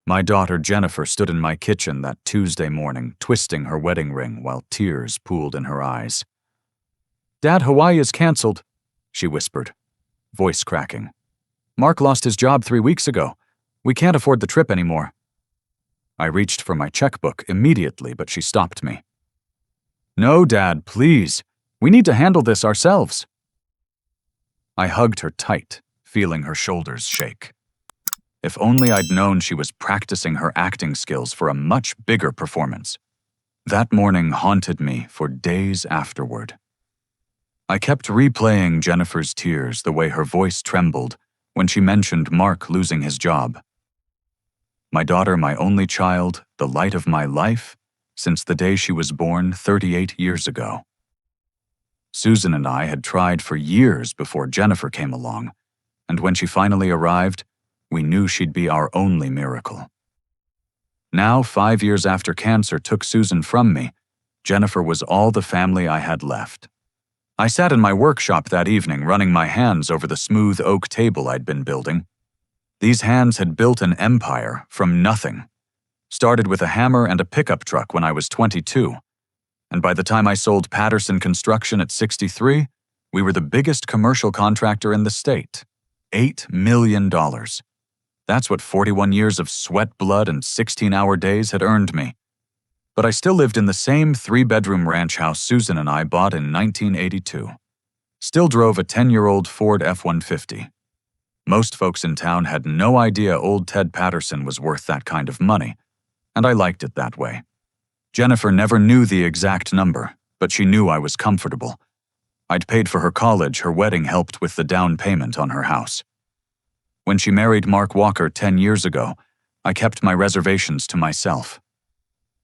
My daughter Jennifer stood in my kitchen that Tuesday morning, twisting her wedding ring while tears pooled in her eyes. "Dad, Hawaii is canceled," she whispered, voice cracking. "Mark lost his job 3 weeks ago. We can't afford the trip anymore." I reached for my checkbook immediately, but she stopped me. "No, Dad, please. We need to handle this ourselves." I hugged her tight, feeling her shoulders shake. If only I'd known she was practicing her acting skills for a much bigger performance. That morning haunted me for days afterward. I kept replaying Jennifer's tears, the way her voice trembled when she mentioned Mark losing his job. My daughter, my only child, the light of my life, since the day she was born 38 years ago. Susan and I had tried for years before Jennifer came along, and when she finally arrived, we knew she'd be our only miracle. Now, 5 years after cancer took Susan from me, Jennifer was all the family I had left. I sat in my workshop that evening, running my hands over the smooth oak table I'd been building. These hands had built an empire from nothing. Started with a hammer and a pickup truck when I was 22, and by the time I sold Patterson Construction at 63, we were the biggest commercial contractor in the state. $8 million. That's what 41 years of sweat, blood, and 16-hour days had earned me. But I still lived in the same 3-bedroom ranch house Susan and I bought in 1982. Still drove a 10-year-old Ford F-150. Most folks in town had no idea old Ted Patterson was worth that kind of money, and I liked it that way. Jennifer never knew the exact number, but she knew I was comfortable. I'd paid for her college, her wedding helped with the down payment on her house. When she married Mark Walker 10 years ago, I kept my reservations to myself.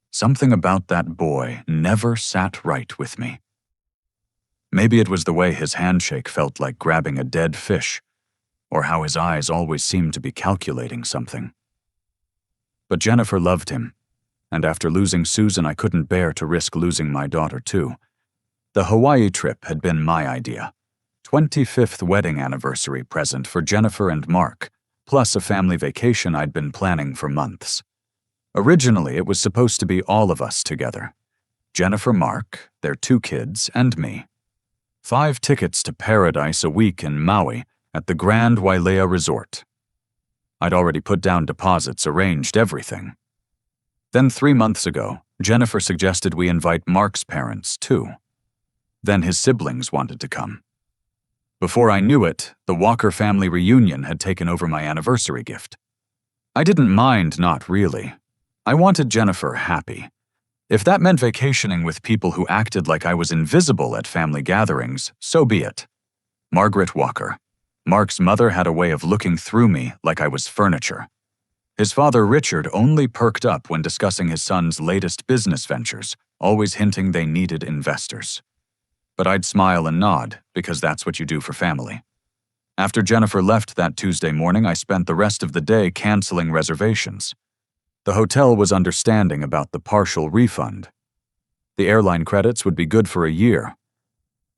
Something about that boy never sat right with me. Maybe it was the way his handshake felt like grabbing a dead fish, or how his eyes always seemed to be calculating something. But Jennifer loved him, and after losing Susan, I couldn't bear to risk losing my daughter too. The Hawaii trip had been my idea. 25th wedding anniversary present for Jennifer and Mark, plus a family vacation I'd been planning for months. Originally, it was supposed to be all of us together. Jennifer, Mark, their 2 kids, and me. 5 tickets to paradise a week in Maui at the Grand Wailea Resort. I'd already put down deposits, arranged everything. Then 3 months ago, Jennifer suggested we invite Mark's parents too. Then his siblings wanted to come. Before I knew it, the Walker family reunion had taken over my anniversary gift. I didn't mind, not really. I wanted Jennifer happy. If that meant vacationing with people who acted like I was invisible at family gatherings, so be it. Margaret Walker. Mark's mother had a way of looking through me like I was furniture. His father, Richard, only perked up when discussing his son's latest business ventures, always hinting they needed investors. But I'd smile and nod, because that's what you do for family. After Jennifer left that Tuesday morning, I spent the rest of the day canceling reservations. The hotel was understanding about the partial refund. The airline credits would be good for a year.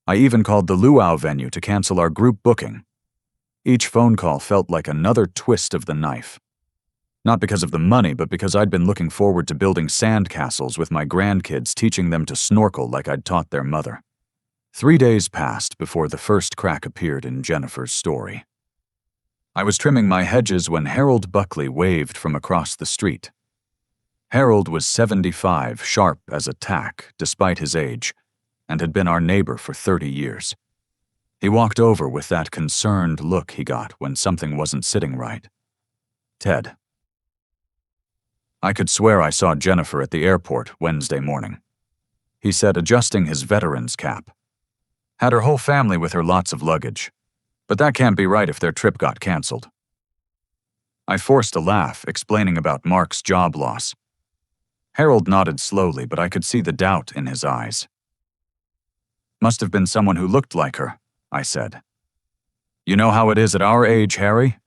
I even called the luau venue to cancel our group booking. Each phone call felt like another twist of the knife. Not because of the money, but because I'd been looking forward to building sandcastles with my grandkids, teaching them to snorkel like I'd taught their mother. 3 days passed before the first crack appeared in Jennifer's story. I was trimming my hedges when Harold Buckley waved from across the street. Harold was 75, sharp as a tack, despite his age, and had been our neighbor for 30 years. He walked over with that concerned look he got when something wasn't sitting right. "Ted." I could swear I saw Jennifer at the airport Wednesday morning. He said, adjusting his veteran's cap. "Had her whole family with her, lots of luggage. But that can't be right if their trip got canceled." I forced a laugh, explaining about Mark's job loss. Harold nodded slowly, but I could see the doubt in his eyes. "Must have been someone who looked like her," I said. "You know how it is at our age, Harry?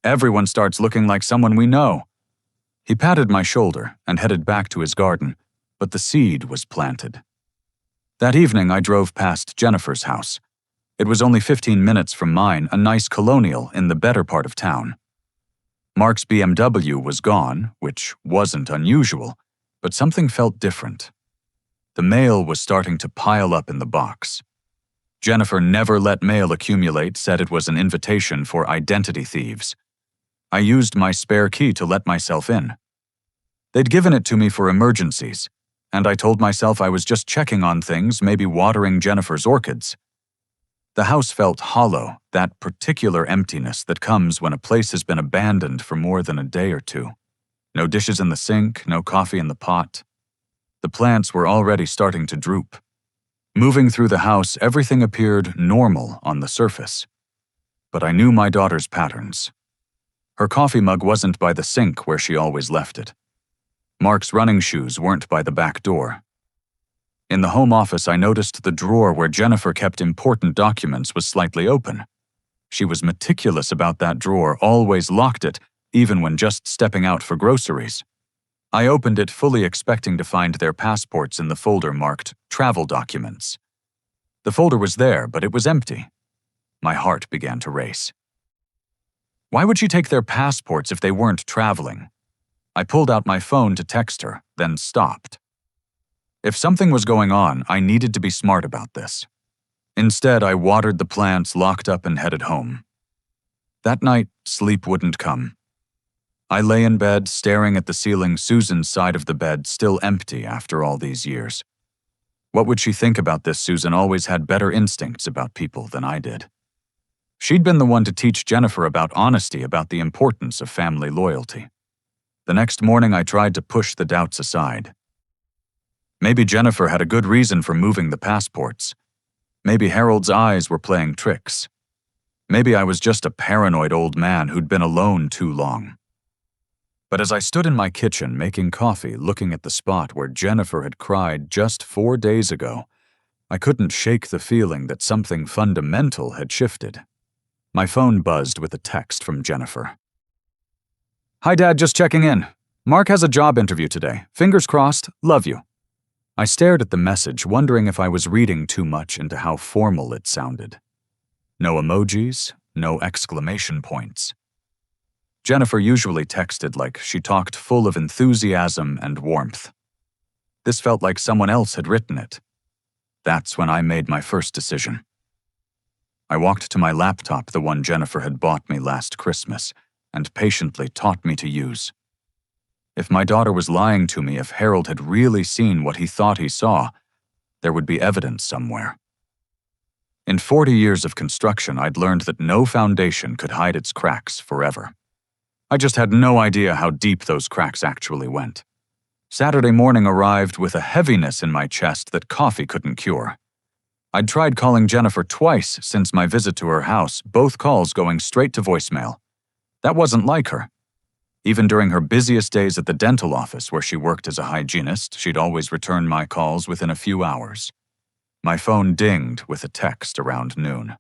Everyone starts looking like someone we know." He patted my shoulder and headed back to his garden, but the seed was planted. That evening, I drove past Jennifer's house. It was only 15 minutes from mine, a nice colonial in the better part of town. Mark's BMW was gone, which wasn't unusual, but something felt different. The mail was starting to pile up in the box. Jennifer never let mail accumulate, said it was an invitation for identity thieves. I used my spare key to let myself in. They'd given it to me for emergencies, and I told myself I was just checking on things, maybe watering Jennifer's orchids. The house felt hollow, that particular emptiness that comes when a place has been abandoned for more than a day or two. No dishes in the sink, no coffee in the pot. The plants were already starting to droop. Moving through the house, everything appeared normal on the surface. But I knew my daughter's patterns. Her coffee mug wasn't by the sink where she always left it. Mark's running shoes weren't by the back door. In the home office, I noticed the drawer where Jennifer kept important documents was slightly open. She was meticulous about that drawer, always locked it, even when just stepping out for groceries. I opened it fully expecting to find their passports in the folder marked Travel Documents. The folder was there, but it was empty. My heart began to race. Why would she take their passports if they weren't traveling? I pulled out my phone to text her, then stopped. If something was going on, I needed to be smart about this. Instead, I watered the plants, locked up, and headed home. That night, sleep wouldn't come. I lay in bed, staring at the ceiling, Susan's side of the bed still empty after all these years. What would she think about this? Susan always had better instincts about people than I did. She'd been the one to teach Jennifer about honesty, about the importance of family loyalty. The next morning, I tried to push the doubts aside. Maybe Jennifer had a good reason for moving the passports. Maybe Harold's eyes were playing tricks. Maybe I was just a paranoid old man who'd been alone too long. But as I stood in my kitchen making coffee, looking at the spot where Jennifer had cried just 4 days ago, I couldn't shake the feeling that something fundamental had shifted. My phone buzzed with a text from Jennifer. "Hi, Dad, just checking in. Mark has a job interview today. Fingers crossed. Love you." I stared at the message, wondering if I was reading too much into how formal it sounded. No emojis, no exclamation points. Jennifer usually texted like she talked full of enthusiasm and warmth. This felt like someone else had written it. That's when I made my first decision. I walked to my laptop, the one Jennifer had bought me last Christmas, and patiently taught me to use. If my daughter was lying to me, if Harold had really seen what he thought he saw, there would be evidence somewhere. In 40 years of construction, I'd learned that no foundation could hide its cracks forever. I just had no idea how deep those cracks actually went. Saturday morning arrived with a heaviness in my chest that coffee couldn't cure. I'd tried calling Jennifer twice since my visit to her house, both calls going straight to voicemail. That wasn't like her. Even during her busiest days at the dental office where she worked as a hygienist, she'd always return my calls within a few hours. My phone dinged with a text around noon.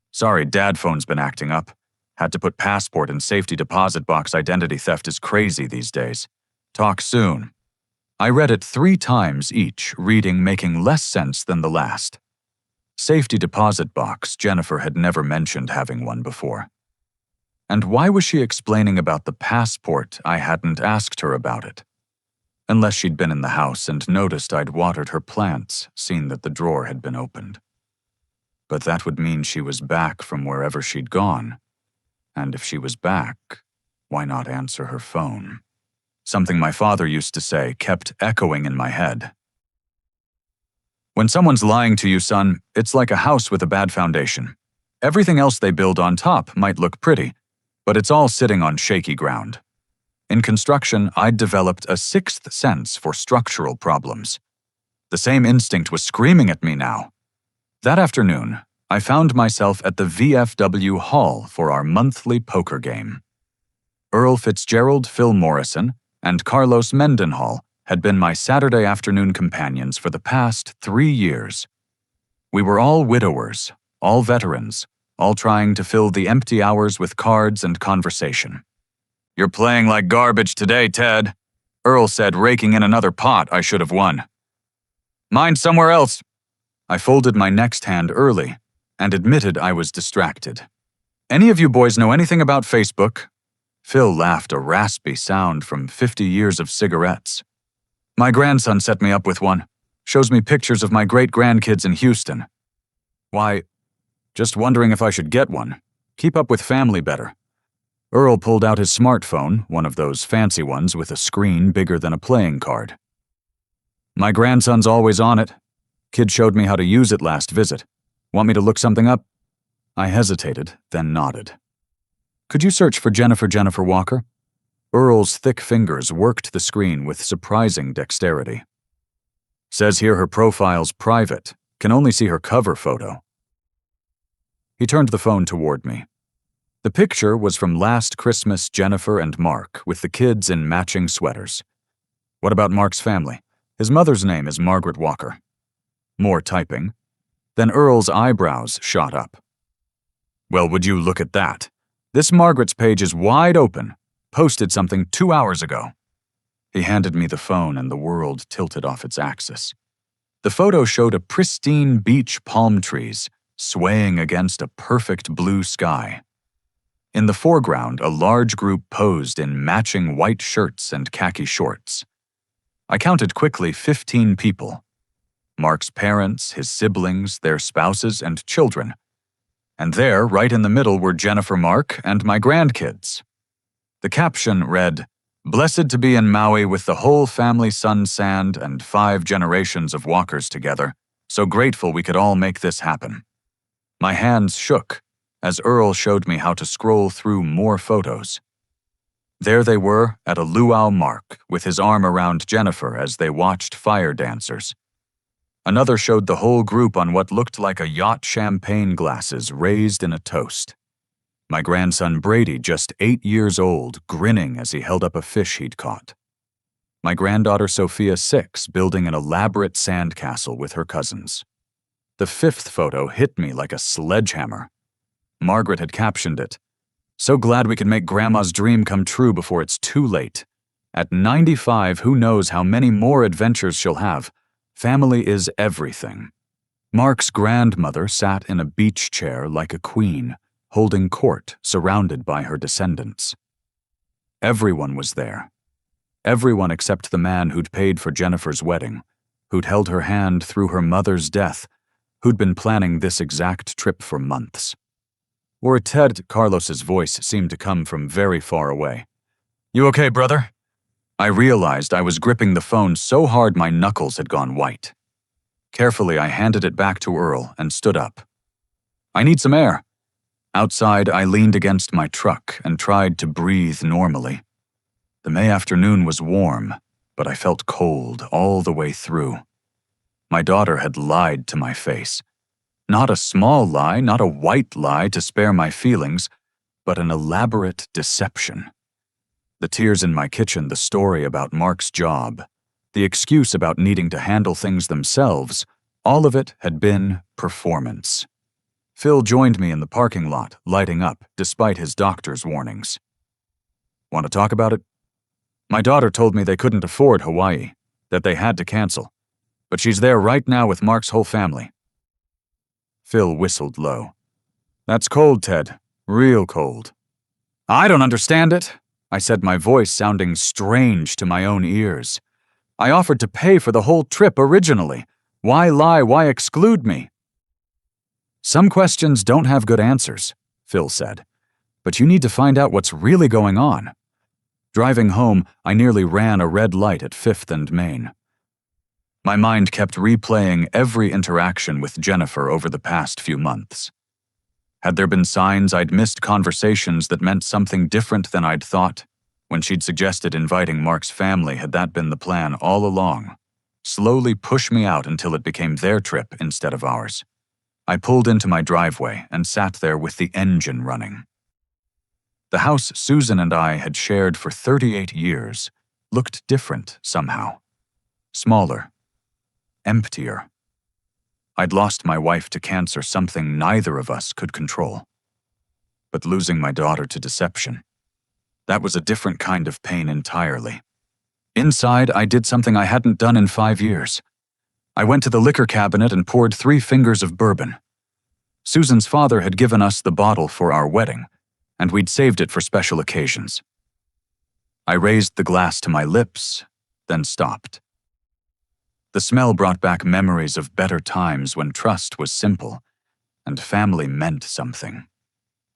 "Sorry, Dad phone's been acting up. Had to put passport in safety deposit box. Identity theft is crazy these days. Talk soon." I read it 3 times each, reading making less sense than the last. Safety deposit box, Jennifer had never mentioned having one before. And why was she explaining about the passport? I hadn't asked her about it. Unless she'd been in the house and noticed I'd watered her plants, seen that the drawer had been opened. But that would mean she was back from wherever she'd gone. And if she was back, why not answer her phone? Something my father used to say kept echoing in my head. When someone's lying to you, son, it's like a house with a bad foundation. Everything else they build on top might look pretty, but it's all sitting on shaky ground. In construction, I'd developed a 6th sense for structural problems. The same instinct was screaming at me now. That afternoon, I found myself at the VFW Hall for our monthly poker game. Earl Fitzgerald, Phil Morrison, and Carlos Mendenhall had been my Saturday afternoon companions for the past 3 years. We were all widowers, all veterans, all trying to fill the empty hours with cards and conversation. "You're playing like garbage today, Ted," Earl said, raking in another pot I should have won. "Mine somewhere else." I folded my next hand early and admitted I was distracted. "Any of you boys know anything about Facebook?" Phil laughed, a raspy sound from 50 years of cigarettes. My grandson set me up with one. Shows me pictures of my great-grandkids in Houston. Why, just wondering if I should get one. Keep up with family better. Earl pulled out his smartphone, one of those fancy ones with a screen bigger than a playing card. My grandson's always on it. Kid showed me how to use it last visit. Want me to look something up? I hesitated, then nodded. Could you search for Jennifer Walker? Earl's thick fingers worked the screen with surprising dexterity. Says here her profile's private. Can only see her cover photo. He turned the phone toward me. The picture was from last Christmas, Jennifer and Mark, with the kids in matching sweaters. What about Mark's family? His mother's name is Margaret Walker. More typing. Then Earl's eyebrows shot up. Well, would you look at that? This Margaret's page is wide open. Posted something 2 hours ago. He handed me the phone and the world tilted off its axis. The photo showed a pristine beach palm trees swaying against a perfect blue sky. In the foreground, a large group posed in matching white shirts and khaki shorts. I counted quickly 15 people. Mark's parents, his siblings, their spouses, and children. And there, right in the middle, were Jennifer, Mark, and my grandkids. The caption read, "Blessed to be in Maui with the whole family sun sand and 5 generations of walkers together. So grateful we could all make this happen." My hands shook as Earl showed me how to scroll through more photos. There they were at a luau Mark with his arm around Jennifer as they watched fire dancers. Another showed the whole group on what looked like a yacht champagne glasses raised in a toast. My grandson Brady, just 8 years old, grinning as he held up a fish he'd caught. My granddaughter Sophia, 6, building an elaborate sandcastle with her cousins. The 5th photo hit me like a sledgehammer. Margaret had captioned it, "So glad we could make Grandma's dream come true before it's too late. At 95, who knows how many more adventures she'll have. Family is everything." Mark's grandmother sat in a beach chair like a queen, holding court, surrounded by her descendants. Everyone was there. Everyone except the man who'd paid for Jennifer's wedding, who'd held her hand through her mother's death, who'd been planning this exact trip for months. Or Ted Carlos's voice seemed to come from very far away. "You okay, brother?" I realized I was gripping the phone so hard my knuckles had gone white. Carefully, I handed it back to Earl and stood up. "I need some air." Outside, I leaned against my truck and tried to breathe normally. The May afternoon was warm, but I felt cold all the way through. My daughter had lied to my face. Not a small lie, not a white lie to spare my feelings, but an elaborate deception. The tears in my kitchen, the story about Mark's job, the excuse about needing to handle things themselves, all of it had been performance. Phil joined me in the parking lot, lighting up, despite his doctor's warnings. "Want to talk about it?" "My daughter told me they couldn't afford Hawaii, that they had to cancel. But she's there right now with Mark's whole family." Phil whistled low. "That's cold, Ted. Real cold." "I don't understand it," I said, my voice sounding strange to my own ears. "I offered to pay for the whole trip originally. Why lie? Why exclude me?" "Some questions don't have good answers," Phil said. "But you need to find out what's really going on." Driving home, I nearly ran a red light at 5th and Main. My mind kept replaying every interaction with Jennifer over the past few months. Had there been signs I'd missed conversations that meant something different than I'd thought? When she'd suggested inviting Mark's family, had that been the plan all along? Slowly push me out until it became their trip instead of ours. I pulled into my driveway and sat there with the engine running. The house Susan and I had shared for 38 years looked different somehow. Smaller. Emptier. I'd lost my wife to cancer, something neither of us could control. But losing my daughter to deception, that was a different kind of pain entirely. Inside, I did something I hadn't done in 5 years. I went to the liquor cabinet and poured 3 fingers of bourbon. Susan's father had given us the bottle for our wedding, and we'd saved it for special occasions. I raised the glass to my lips, then stopped. The smell brought back memories of better times when trust was simple and family meant something.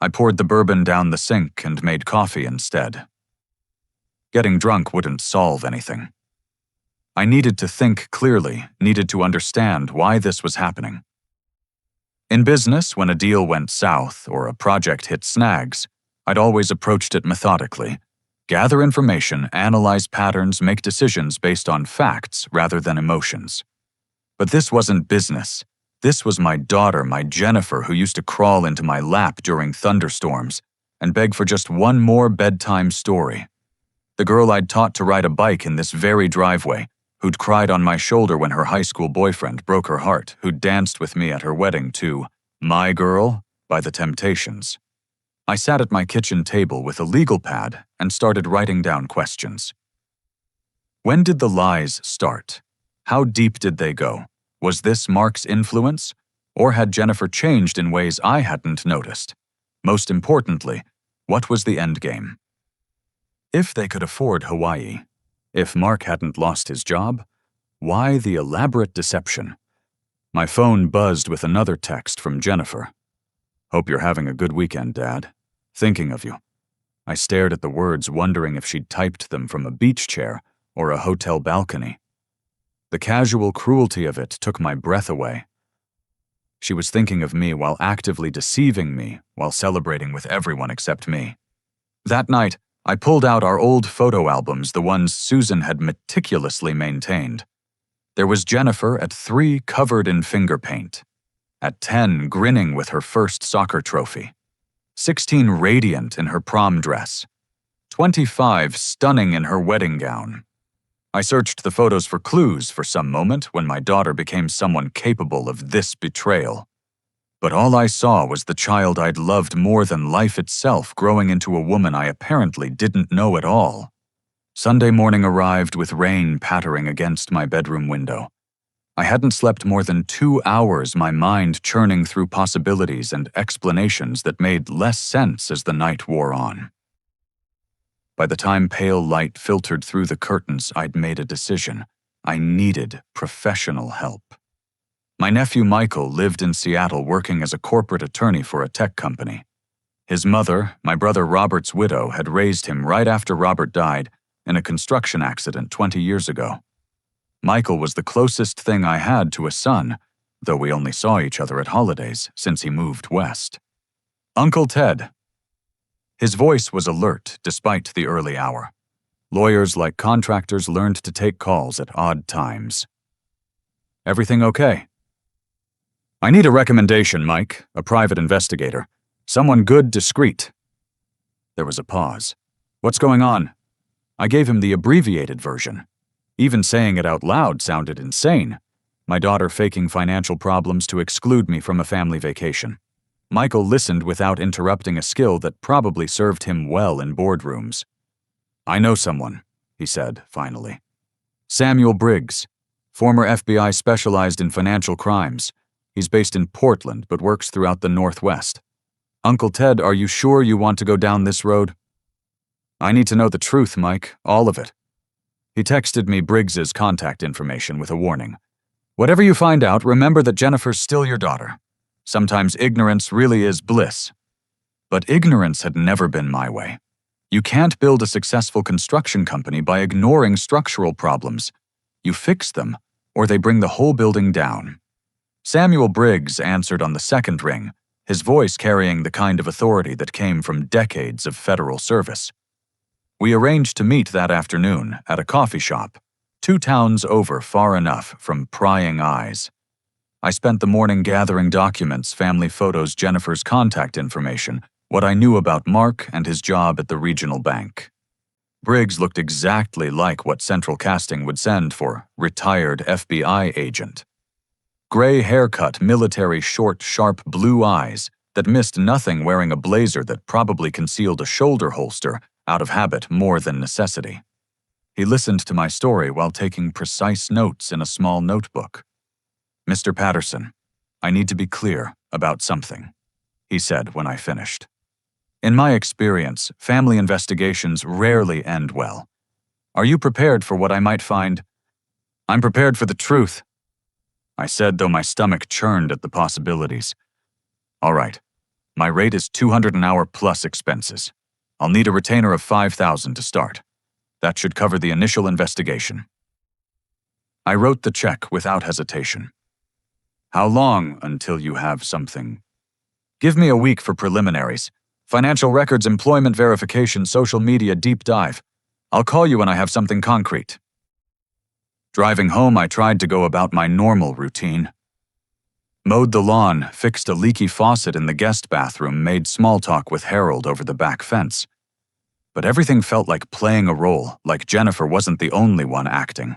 I poured the bourbon down the sink and made coffee instead. Getting drunk wouldn't solve anything. I needed to think clearly, needed to understand why this was happening. In business, when a deal went south or a project hit snags, I'd always approached it methodically. Gather information, analyze patterns, make decisions based on facts rather than emotions. But this wasn't business. This was my daughter, my Jennifer, who used to crawl into my lap during thunderstorms and beg for just one more bedtime story. The girl I'd taught to ride a bike in this very driveway, who'd cried on my shoulder when her high school boyfriend broke her heart, who'd danced with me at her wedding to My Girl by The Temptations. I sat at my kitchen table with a legal pad and started writing down questions. When did the lies start? How deep did they go? Was this Mark's influence? Or had Jennifer changed in ways I hadn't noticed? Most importantly, what was the end game? If they could afford Hawaii, if Mark hadn't lost his job, why the elaborate deception? My phone buzzed with another text from Jennifer. "Hope you're having a good weekend, Dad. Thinking of you." I stared at the words, wondering if she'd typed them from a beach chair or a hotel balcony. The casual cruelty of it took my breath away. She was thinking of me while actively deceiving me, while celebrating with everyone except me. That night, I pulled out our old photo albums, the ones Susan had meticulously maintained. There was Jennifer at 3 covered in finger paint, at 10 grinning with her first soccer trophy, 16 radiant in her prom dress, 25 stunning in her wedding gown. I searched the photos for clues for some moment when my daughter became someone capable of this betrayal. But all I saw was the child I'd loved more than life itself growing into a woman I apparently didn't know at all. Sunday morning arrived with rain pattering against my bedroom window. I hadn't slept more than 2 hours, my mind churning through possibilities and explanations that made less sense as the night wore on. By the time pale light filtered through the curtains, I'd made a decision. I needed professional help. My nephew Michael lived in Seattle working as a corporate attorney for a tech company. His mother, my brother Robert's widow, had raised him right after Robert died in a construction accident 20 years ago. Michael was the closest thing I had to a son, though we only saw each other at holidays since he moved west. Uncle Ted. His voice was alert despite the early hour. Lawyers like contractors learned to take calls at odd times. "Everything okay?" "I need a recommendation, Mike, a private investigator. Someone good, discreet." There was a pause. "What's going on?" I gave him the abbreviated version. Even saying it out loud sounded insane. My daughter faking financial problems to exclude me from a family vacation. Michael listened without interrupting, a skill that probably served him well in boardrooms. "I know someone," he said, finally. "Samuel Briggs, former FBI specialized in financial crimes. He's based in Portland but works throughout the Northwest. Uncle Ted, are you sure you want to go down this road?" "I need to know the truth, Mike, all of it." He texted me Briggs's contact information with a warning. "Whatever you find out, remember that Jennifer's still your daughter. Sometimes ignorance really is bliss." But ignorance had never been my way. You can't build a successful construction company by ignoring structural problems. You fix them, or they bring the whole building down. Samuel Briggs answered on the second ring, his voice carrying the kind of authority that came from decades of federal service. We arranged to meet that afternoon at a coffee shop, 2 towns over, far enough from prying eyes. I spent the morning gathering documents, family photos, Jennifer's contact information, what I knew about Mark and his job at the regional bank. Briggs looked exactly like what Central Casting would send for retired FBI agent. Gray haircut, military, short, sharp blue eyes that missed nothing, wearing a blazer that probably concealed a shoulder holster out of habit more than necessity. He listened to my story while taking precise notes in a small notebook. "Mr. Patterson, I need to be clear about something," he said when I finished. In my experience, family investigations rarely end well. Are you prepared for what I might find? I'm prepared for the truth, I said, though my stomach churned at the possibilities. All right. My rate is $200 an hour plus expenses. I'll need a retainer of $5,000 to start. That should cover the initial investigation. I wrote the check without hesitation. How long until you have something? Give me a week for preliminaries. Financial records, employment verification, social media deep dive. I'll call you when I have something concrete. Driving home, I tried to go about my normal routine. Mowed the lawn, fixed a leaky faucet in the guest bathroom, made small talk with Harold over the back fence. But everything felt like playing a role, like Jennifer wasn't the only one acting.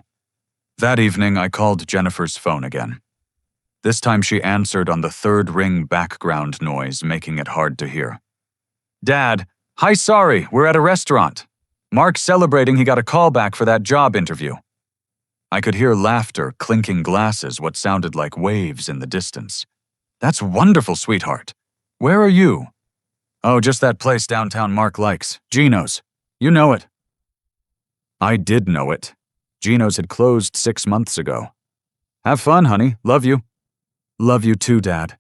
That evening, I called Jennifer's phone again. This time she answered on the third ring background noise, making it hard to hear. Dad, hi, sorry, we're at a restaurant. Mark's celebrating he got a call back for that job interview. I could hear laughter, clinking glasses, what sounded like waves in the distance. That's wonderful, sweetheart. Where are you? Oh, just that place downtown Mark likes, Gino's. You know it. I did know it. Gino's had closed 6 months ago. Have fun, honey. Love you. Love you too, Dad.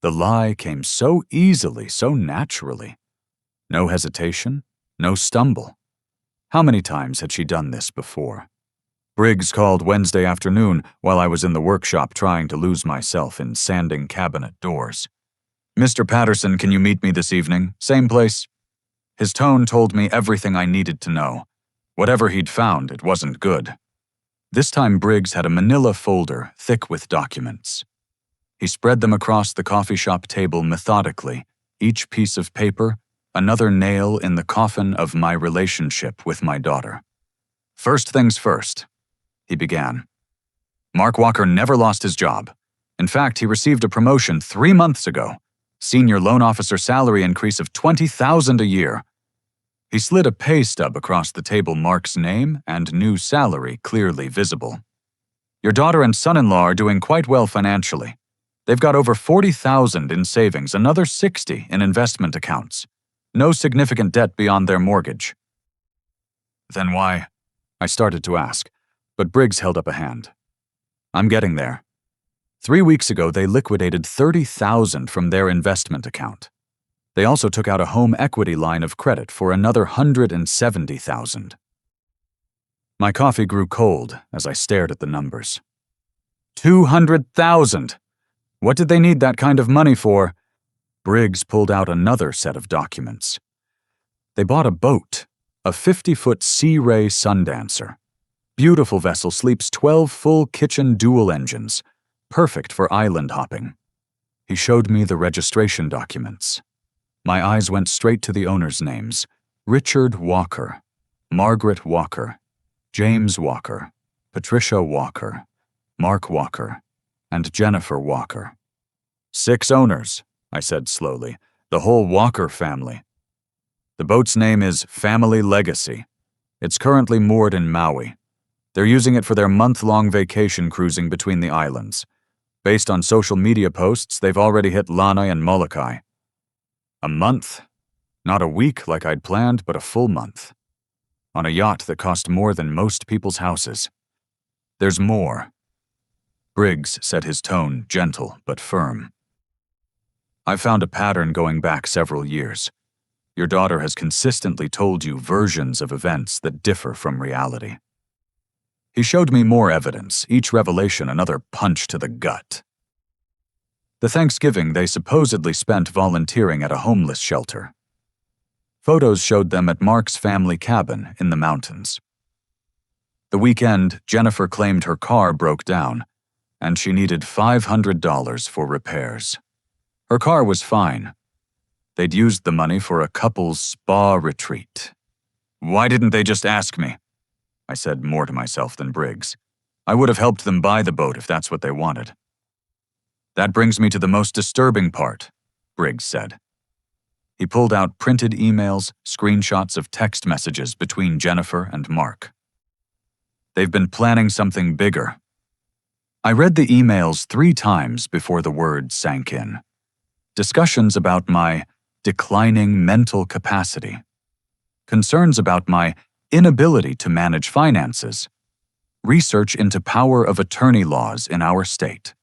The lie came so easily, so naturally. No hesitation, no stumble. How many times had she done this before? Briggs called Wednesday afternoon while I was in the workshop trying to lose myself in sanding cabinet doors. Mr. Patterson, can you meet me this evening? Same place? His tone told me everything I needed to know. Whatever he'd found, it wasn't good. This time Briggs had a manila folder thick with documents. He spread them across the coffee shop table methodically, each piece of paper, another nail in the coffin of my relationship with my daughter. First things first, he began. Mark Walker never lost his job. In fact, he received a promotion 3 months ago, senior loan officer salary increase of $20,000 a year. He slid a pay stub across the table, Mark's name and new salary clearly visible. Your daughter and son-in-law are doing quite well financially. They've got over $40,000 in savings, another $60,000 in investment accounts. No significant debt beyond their mortgage. Then why? I started to ask, but Briggs held up a hand. I'm getting there. 3 weeks ago, they liquidated $30,000 from their investment account. They also took out a home equity line of credit for another $170,000. My coffee grew cold as I stared at the numbers. $200,000! What did they need that kind of money for? Briggs pulled out another set of documents. They bought a boat, a 50-foot Sea Ray Sundancer. Beautiful vessel, sleeps 12 full kitchen dual engines, perfect for island hopping. He showed me the registration documents. My eyes went straight to the owners' names: Richard Walker, Margaret Walker, James Walker, Patricia Walker, Mark Walker, and Jennifer Walker. 6 owners, I said slowly, the whole Walker family. The boat's name is Family Legacy. It's currently moored in Maui. They're using it for their month-long vacation cruising between the islands. Based on social media posts, they've already hit Lanai and Molokai. A month? Not a week like I'd planned, but a full month. On a yacht that cost more than most people's houses. There's more. Briggs said, his tone gentle but firm. I've found a pattern going back several years. Your daughter has consistently told you versions of events that differ from reality. He showed me more evidence, each revelation another punch to the gut. The Thanksgiving they supposedly spent volunteering at a homeless shelter. Photos showed them at Mark's family cabin in the mountains. The weekend, Jennifer claimed her car broke down, and she needed $500 for repairs. Her car was fine. They'd used the money for a couple's spa retreat. Why didn't they just ask me? I said, more to myself than Briggs. I would have helped them buy the boat if that's what they wanted. That brings me to the most disturbing part, Briggs said. He pulled out printed emails, screenshots of text messages between Jennifer and Mark. They've been planning something bigger. I read the emails 3 times before the words sank in. Discussions about my declining mental capacity, concerns about my inability to manage finances, research into power of attorney laws in our state.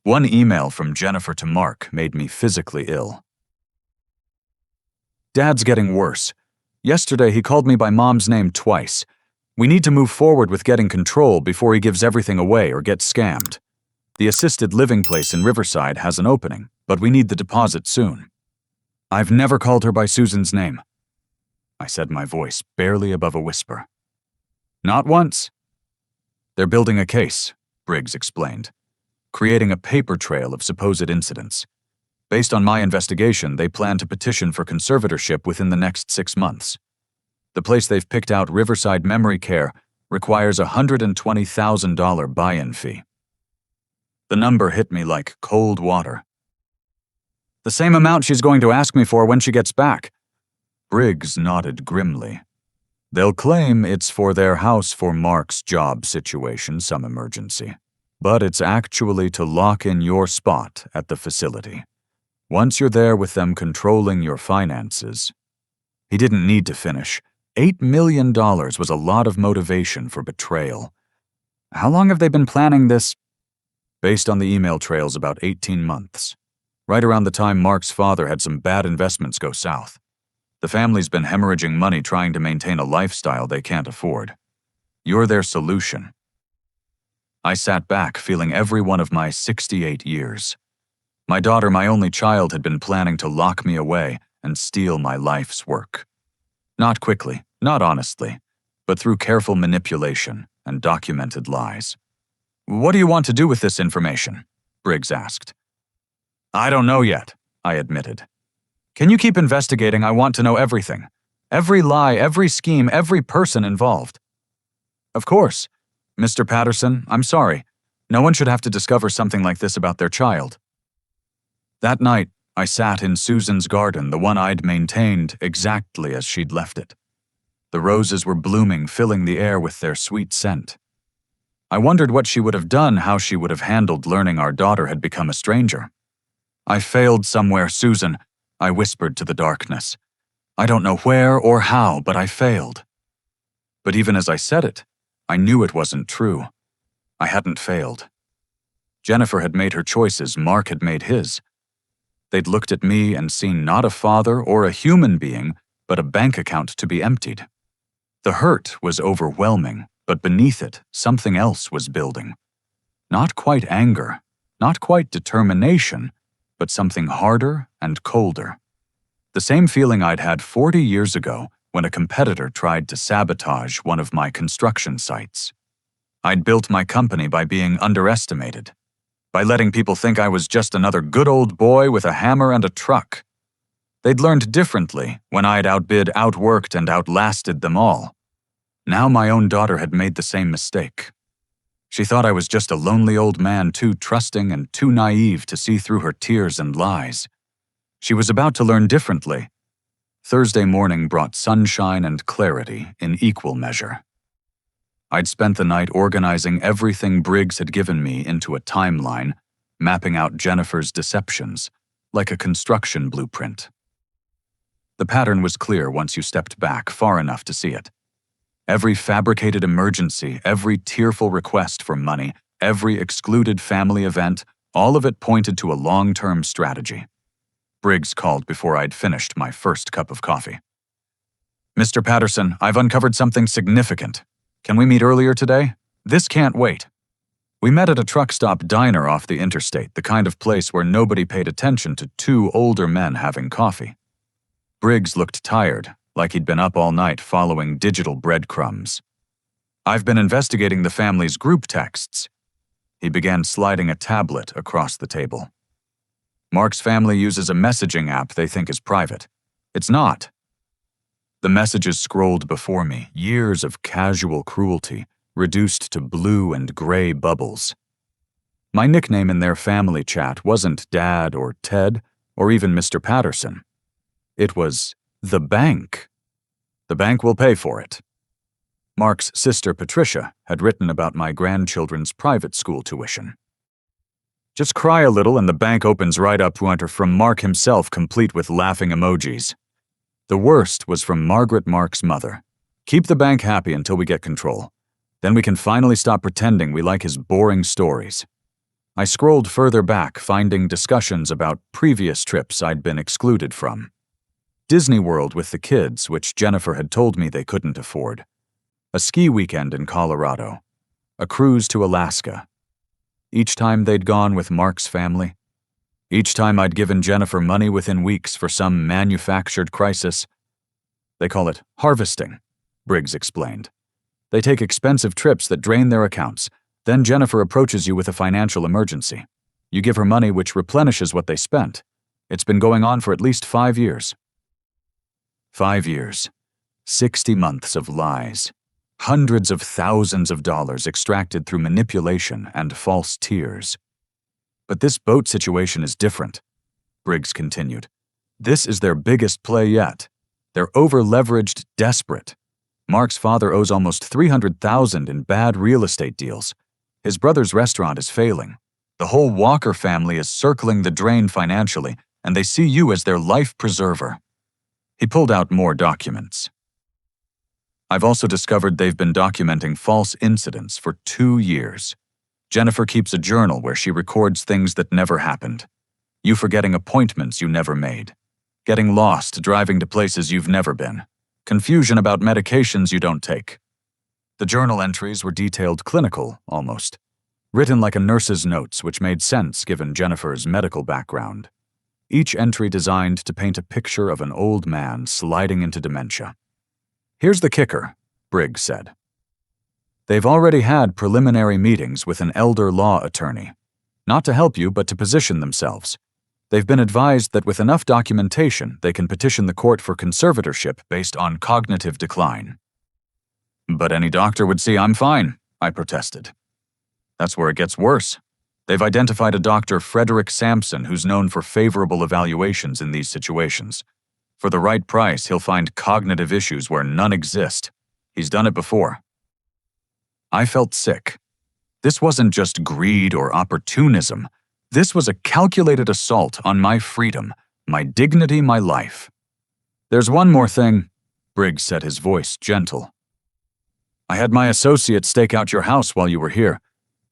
One email from Jennifer to Mark made me physically ill. Dad's getting worse. Yesterday he called me by Mom's name twice. We need to move forward with getting control before he gives everything away or gets scammed. The assisted living place in Riverside has an opening, but we need the deposit soon. I've never called her by Susan's name. I said, my voice barely above a whisper. Not once. They're building a case, Briggs explained, creating a paper trail of supposed incidents. Based on my investigation, they plan to petition for conservatorship within the next 6 months. The place they've picked out, Riverside Memory Care, requires a $120,000 buy-in fee. The number hit me like cold water. The same amount she's going to ask me for when she gets back. Briggs nodded grimly. They'll claim it's for their house for Mark's job situation, some emergency. But it's actually to lock in your spot at the facility. Once you're there with them controlling your finances. He didn't need to finish. $8 million was a lot of motivation for betrayal. How long have they been planning this? Based on the email trails, about 18 months. Right around the time Mark's father had some bad investments go south. The family's been hemorrhaging money trying to maintain a lifestyle they can't afford. You're their solution. I sat back, feeling every one of my 68 years. My daughter, my only child, had been planning to lock me away and steal my life's work. Not quickly, not honestly, but through careful manipulation and documented lies. What do you want to do with this information? Briggs asked. I don't know yet, I admitted. Can you keep investigating? I want to know everything. Every lie, every scheme, every person involved. Of course. Mr. Patterson, I'm sorry. No one should have to discover something like this about their child. That night, I sat in Susan's garden, the one I'd maintained exactly as she'd left it. The roses were blooming, filling the air with their sweet scent. I wondered what she would have done, how she would have handled learning our daughter had become a stranger. I failed somewhere, Susan, I whispered to the darkness. I don't know where or how, but I failed. But even as I said it, I knew it wasn't true. I hadn't failed. Jennifer had made her choices, Mark had made his. They'd looked at me and seen not a father or a human being, but a bank account to be emptied. The hurt was overwhelming, but beneath it, something else was building. Not quite anger, not quite determination, but something harder and colder. The same feeling I'd had 40 years ago when a competitor tried to sabotage one of my construction sites. I'd built my company by being underestimated, by letting people think I was just another good old boy with a hammer and a truck. They'd learned differently when I'd outbid, outworked, and outlasted them all. Now my own daughter had made the same mistake. She thought I was just a lonely old man, too trusting and too naive to see through her tears and lies. She was about to learn differently. Thursday morning brought sunshine and clarity in equal measure. I'd spent the night organizing everything Briggs had given me into a timeline, mapping out Jennifer's deceptions, like a construction blueprint. The pattern was clear once you stepped back far enough to see it. Every fabricated emergency, every tearful request for money, every excluded family event, all of it pointed to a long-term strategy. Briggs called before I'd finished my first cup of coffee. Mr. Patterson, I've uncovered something significant. Can we meet earlier today? This can't wait. We met at a truck stop diner off the interstate, the kind of place where nobody paid attention to two older men having coffee. Briggs looked tired, like he'd been up all night following digital breadcrumbs. I've been investigating the family's group texts. He began sliding a tablet across the table. Mark's family uses a messaging app they think is private. It's not. The messages scrolled before me, years of casual cruelty, reduced to blue and gray bubbles. My nickname in their family chat wasn't Dad or Ted or even Mr. Patterson. It was the bank. The bank will pay for it. Mark's sister Patricia had written about my grandchildren's private school tuition. Just cry a little and the bank opens right up to enter from Mark himself, complete with laughing emojis. The worst was from Margaret, Mark's mother. Keep the bank happy until we get control. Then we can finally stop pretending we like his boring stories. I scrolled further back, finding discussions about previous trips I'd been excluded from. Disney World with the kids, which Jennifer had told me they couldn't afford. A ski weekend in Colorado. A cruise to Alaska. Each time they'd gone with Mark's family. Each time I'd given Jennifer money within weeks for some manufactured crisis. They call it harvesting, Briggs explained. They take expensive trips that drain their accounts. Then Jennifer approaches you with a financial emergency. You give her money which replenishes what they spent. It's been going on for at least 5 years. 5 years. 60 months of lies. Hundreds of thousands of dollars extracted through manipulation and false tears. But this boat situation is different, Briggs continued. This is their biggest play yet. They're over-leveraged, desperate. Mark's father owes almost $300,000 in bad real estate deals. His brother's restaurant is failing. The whole Walker family is circling the drain financially, and they see you as their life preserver. He pulled out more documents. I've also discovered they've been documenting false incidents for 2 years. Jennifer keeps a journal where she records things that never happened. You forgetting appointments you never made. Getting lost, driving to places you've never been. Confusion about medications you don't take. The journal entries were detailed, clinical, almost. Written like a nurse's notes, which made sense given Jennifer's medical background. Each entry designed to paint a picture of an old man sliding into dementia. Here's the kicker, Briggs said. They've already had preliminary meetings with an elder law attorney. Not to help you, but to position themselves. They've been advised that with enough documentation, they can petition the court for conservatorship based on cognitive decline. But any doctor would see I'm fine, I protested. That's where it gets worse. They've identified a Dr. Frederick Sampson who's known for favorable evaluations in these situations. For the right price, he'll find cognitive issues where none exist. He's done it before. I felt sick. This wasn't just greed or opportunism. This was a calculated assault on my freedom, my dignity, my life. There's one more thing, Briggs said, his voice gentle. I had my associate stake out your house while you were here.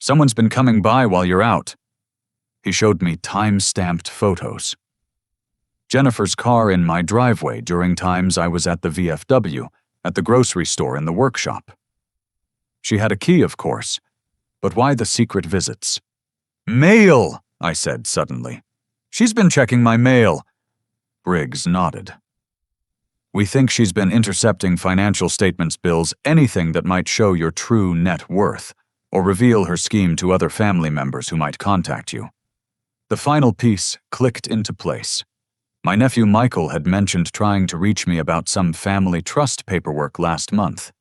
Someone's been coming by while you're out. He showed me time-stamped photos. Jennifer's car in my driveway during times I was at the VFW, at the grocery store, in the workshop. She had a key, of course. But why the secret visits? Mail, I said suddenly. She's been checking my mail. Briggs nodded. We think she's been intercepting financial statements, bills, anything that might show your true net worth, or reveal her scheme to other family members who might contact you. The final piece clicked into place. My nephew Michael had mentioned trying to reach me about some family trust paperwork last month.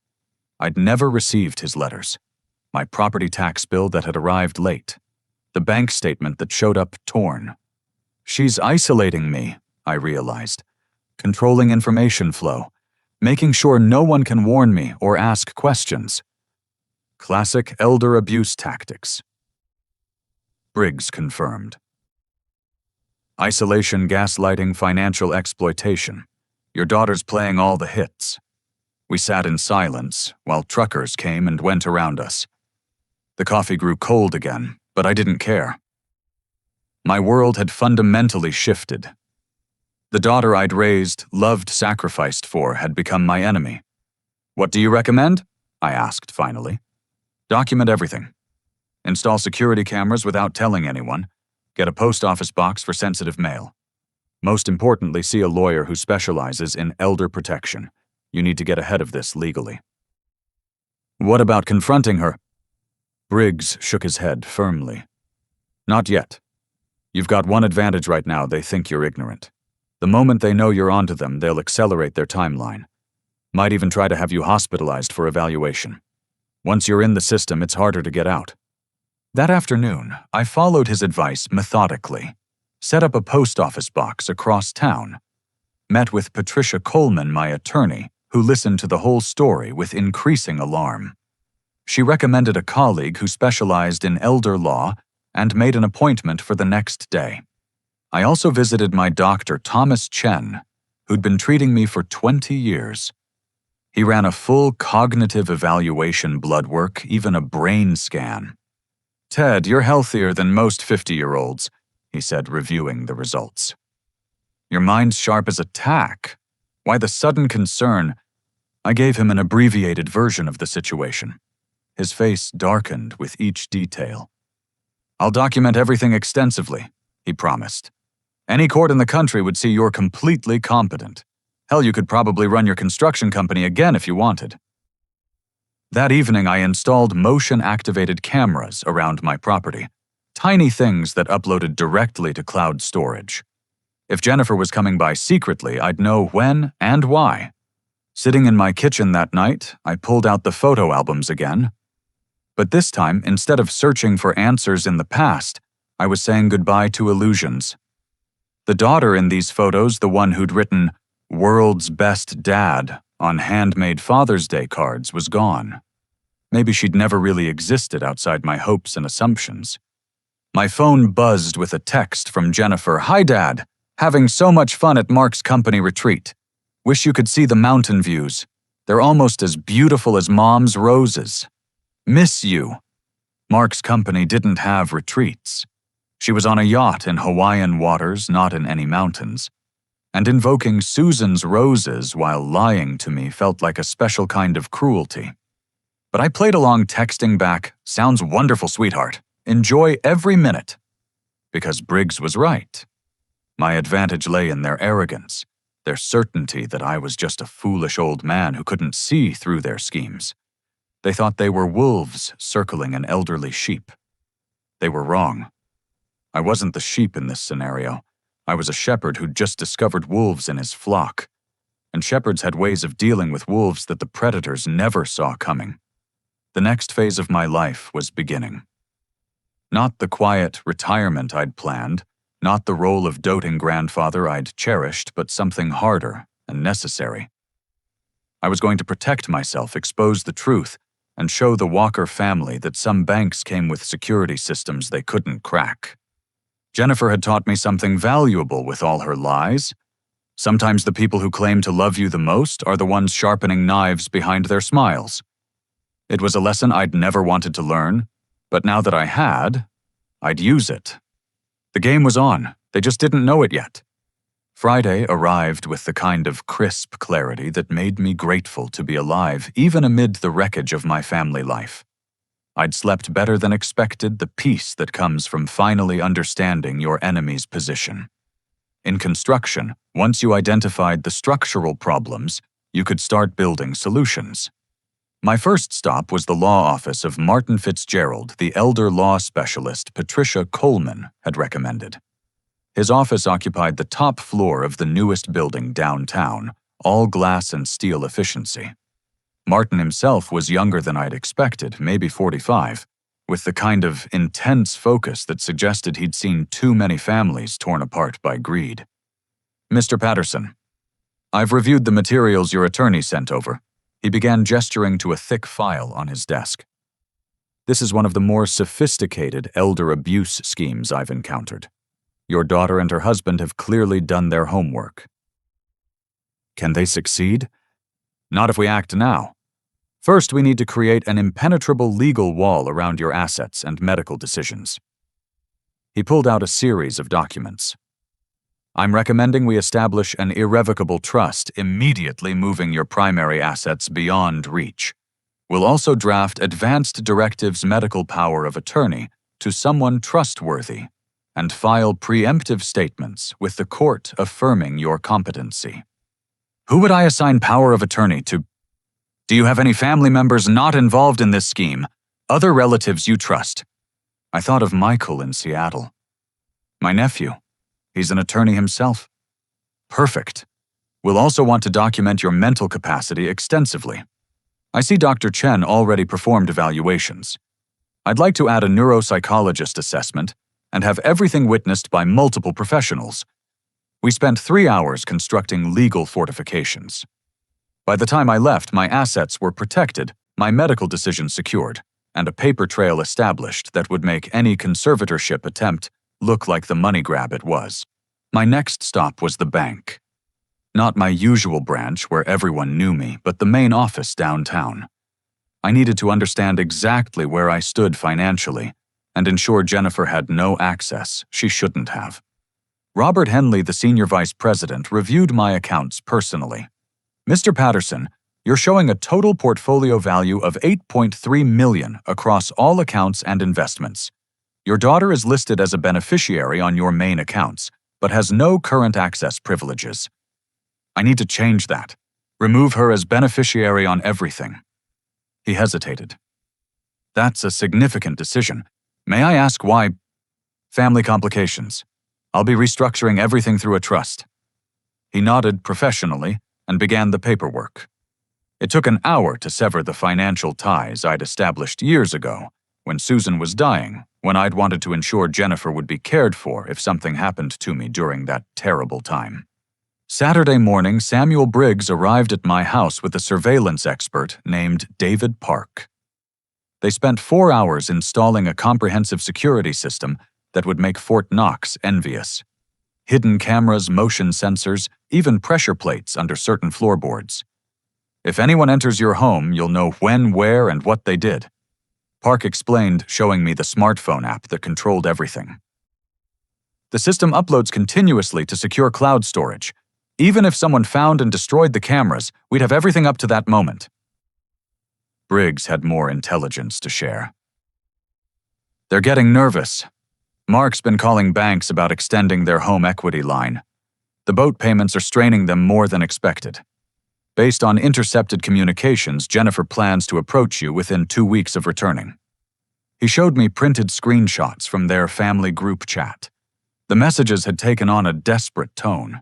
I'd never received his letters. My property tax bill that had arrived late. The bank statement that showed up torn. She's isolating me, I realized. Controlling information flow. Making sure no one can warn me or ask questions. Classic elder abuse tactics. Briggs confirmed. Isolation, gaslighting, financial exploitation. Your daughter's playing all the hits. We sat in silence while truckers came and went around us. The coffee grew cold again, but I didn't care. My world had fundamentally shifted. The daughter I'd raised, loved, sacrificed for had become my enemy. What do you recommend? I asked finally. Document everything. Install security cameras without telling anyone. Get a post office box for sensitive mail. Most importantly, see a lawyer who specializes in elder protection. You need to get ahead of this legally. What about confronting her? Briggs shook his head firmly. Not yet. You've got one advantage right now: they think you're ignorant. The moment they know you're onto them, they'll accelerate their timeline. Might even try to have you hospitalized for evaluation. Once you're in the system, it's harder to get out. That afternoon, I followed his advice methodically. Set up a post office box across town. Met with Patricia Coleman, my attorney, who listened to the whole story with increasing alarm. She recommended a colleague who specialized in elder law and made an appointment for the next day. I also visited my doctor, Thomas Chen, who'd been treating me for 20 years. He ran a full cognitive evaluation, blood work, even a brain scan. "Ted, you're healthier than most 50-year-olds, he said, reviewing the results. "Your mind's sharp as a tack. Why the sudden concern?" I gave him an abbreviated version of the situation. His face darkened with each detail. "I'll document everything extensively," he promised. "Any court in the country would see you're completely competent. Hell, you could probably run your construction company again if you wanted." That evening, I installed motion-activated cameras around my property, tiny things that uploaded directly to cloud storage. If Jennifer was coming by secretly, I'd know when and why. Sitting in my kitchen that night, I pulled out the photo albums again. But this time, instead of searching for answers in the past, I was saying goodbye to illusions. The daughter in these photos, the one who'd written "World's Best Dad" on handmade Father's Day cards, was gone. Maybe she'd never really existed outside my hopes and assumptions. My phone buzzed with a text from Jennifer. "Hi, Dad. Having so much fun at Mark's company retreat. Wish you could see the mountain views. They're almost as beautiful as Mom's roses. Miss you." Mark's company didn't have retreats. She was on a yacht in Hawaiian waters, not in any mountains. And invoking Susan's roses while lying to me felt like a special kind of cruelty. But I played along, texting back, "Sounds wonderful, sweetheart. Enjoy every minute." Because Briggs was right. My advantage lay in their arrogance, their certainty that I was just a foolish old man who couldn't see through their schemes. They thought they were wolves circling an elderly sheep. They were wrong. I wasn't the sheep in this scenario. I was a shepherd who'd just discovered wolves in his flock. And shepherds had ways of dealing with wolves that the predators never saw coming. The next phase of my life was beginning. Not the quiet retirement I'd planned, not the role of doting grandfather I'd cherished, but something harder and necessary. I was going to protect myself, expose the truth, and show the Walker family that some banks came with security systems they couldn't crack. Jennifer had taught me something valuable with all her lies. Sometimes the people who claim to love you the most are the ones sharpening knives behind their smiles. It was a lesson I'd never wanted to learn, but now that I had, I'd use it. The game was on, they just didn't know it yet. Friday arrived with the kind of crisp clarity that made me grateful to be alive, even amid the wreckage of my family life. I'd slept better than expected, the peace that comes from finally understanding your enemy's position. In construction, once you identified the structural problems, you could start building solutions. My first stop was the law office of Martin Fitzgerald, the elder law specialist Patricia Coleman had recommended. His office occupied the top floor of the newest building downtown, all glass and steel efficiency. Martin himself was younger than I'd expected, maybe 45, with the kind of intense focus that suggested he'd seen too many families torn apart by greed. "Mr. Patterson, I've reviewed the materials your attorney sent over." He began gesturing to a thick file on his desk. "This is one of the more sophisticated elder abuse schemes I've encountered. Your daughter and her husband have clearly done their homework." "Can they succeed?" "Not if we act now. First, we need to create an impenetrable legal wall around your assets and medical decisions." He pulled out a series of documents. "I'm recommending we establish an irrevocable trust, immediately moving your primary assets beyond reach. We'll also draft advanced directives medical power of attorney to someone trustworthy and file preemptive statements with the court affirming your competency." "Who would I assign power of attorney to? Do you have any family members not involved in this scheme? Other relatives you trust?" I thought of Michael in Seattle. "My nephew. He's an attorney himself." "Perfect. We'll also want to document your mental capacity extensively. I see Dr. Chen already performed evaluations. I'd like to add a neuropsychologist assessment and have everything witnessed by multiple professionals. We spent 3 hours constructing legal fortifications. By the time I left, my assets were protected, my medical decisions secured, and a paper trail established that would make any conservatorship attempt look like the money grab it was. My next stop was the bank. Not my usual branch where everyone knew me, but the main office downtown. I needed to understand exactly where I stood financially and ensure Jennifer had no access she shouldn't have. Robert Henley, the senior vice president, reviewed my accounts personally. "Mr. Patterson, you're showing a total portfolio value of $8.3 million across all accounts and investments. Your daughter is listed as a beneficiary on your main accounts, but has no current access privileges. I need to change that. Remove her as beneficiary on everything." He hesitated. "That's a significant decision. May I ask why?" "Family complications. I'll be restructuring everything through a trust." He nodded professionally and began the paperwork. It took an hour to sever the financial ties I'd established years ago, when Susan was dying, when I'd wanted to ensure Jennifer would be cared for if something happened to me during that terrible time. Saturday morning, Samuel Briggs arrived at my house with a surveillance expert named David Park. They spent 4 hours installing a comprehensive security system that would make Fort Knox envious. Hidden cameras, motion sensors, even pressure plates under certain floorboards. If anyone enters your home, you'll know when, where, and what they did. Park explained, showing me the smartphone app that controlled everything. The system uploads continuously to secure cloud storage. Even if someone found and destroyed the cameras, we'd have everything up to that moment. Briggs had more intelligence to share. "They're getting nervous. Mark's been calling banks about extending their home equity line. The boat payments are straining them more than expected. Based on intercepted communications, Jennifer plans to approach you within 2 weeks of returning." He showed me printed screenshots from their family group chat. The messages had taken on a desperate tone.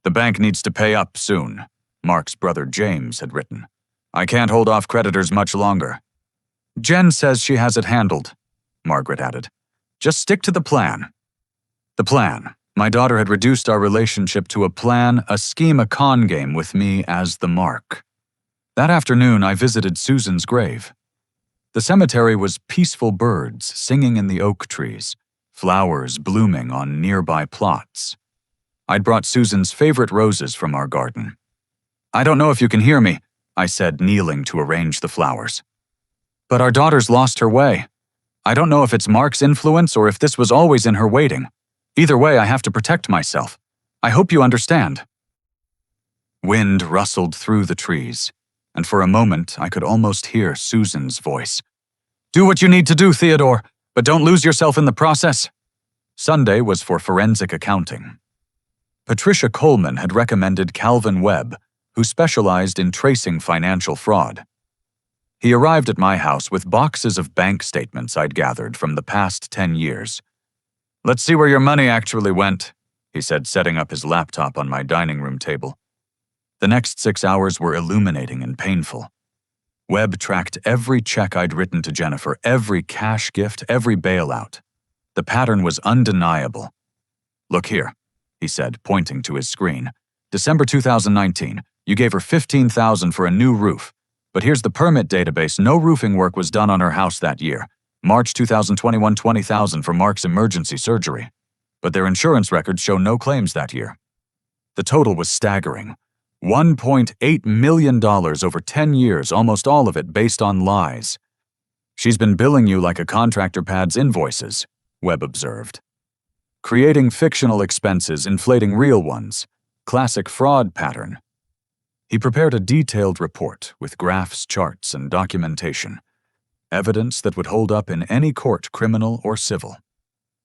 "The bank needs to pay up soon," Mark's brother James had written. "I can't hold off creditors much longer." "Jen says she has it handled," Margaret added. "Just stick to the plan." The plan. My daughter had reduced our relationship to a plan, a scheme, a con game with me as the mark. That afternoon, I visited Susan's grave. The cemetery was peaceful birds singing in the oak trees, flowers blooming on nearby plots. I'd brought Susan's favorite roses from our garden. "I don't know if you can hear me," I said, kneeling to arrange the flowers. "But our daughter's lost her way. I don't know if it's Mark's influence or if this was always in her waiting. Either way, I have to protect myself. I hope you understand." Wind rustled through the trees, and for a moment I could almost hear Susan's voice. "Do what you need to do, Theodore, but don't lose yourself in the process." Sunday was for forensic accounting. Patricia Coleman had recommended Calvin Webb, who specialized in tracing financial fraud. He arrived at my house with boxes of bank statements I'd gathered from the past 10 years. "Let's see where your money actually went," he said, setting up his laptop on my dining room table. The next 6 hours were illuminating and painful. Webb tracked every check I'd written to Jennifer, every cash gift, every bailout. The pattern was undeniable. "Look here," he said, pointing to his screen. "December 2019, you gave her $15,000 for a new roof. But here's the permit database. No roofing work was done on her house that year. March 2021, $20,000 for Mark's emergency surgery. But their insurance records show no claims that year." The total was staggering. $1.8 million over 10 years, almost all of it based on lies. "She's been billing you like a contractor pads invoices," Webb observed. "Creating fictional expenses, inflating real ones. Classic fraud pattern." He prepared a detailed report with graphs, charts, and documentation. Evidence that would hold up in any court, criminal or civil.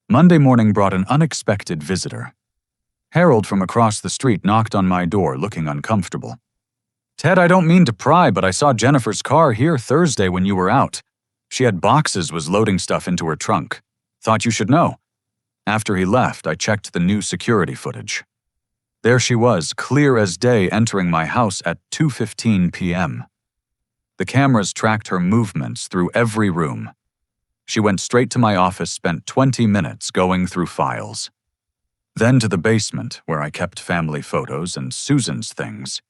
Monday morning brought an unexpected visitor. Harold from across the street knocked on my door, looking uncomfortable. "Ted, I don't mean to pry, but I saw Jennifer's car here Thursday when you were out. She had boxes, was loading stuff into her trunk. Thought you should know." After he left, I checked the new security footage. There she was, clear as day, entering my house at 2:15 p.m. The cameras tracked her movements through every room. She went straight to my office, spent 20 minutes going through files. Then to the basement, where I kept family photos and Susan's things.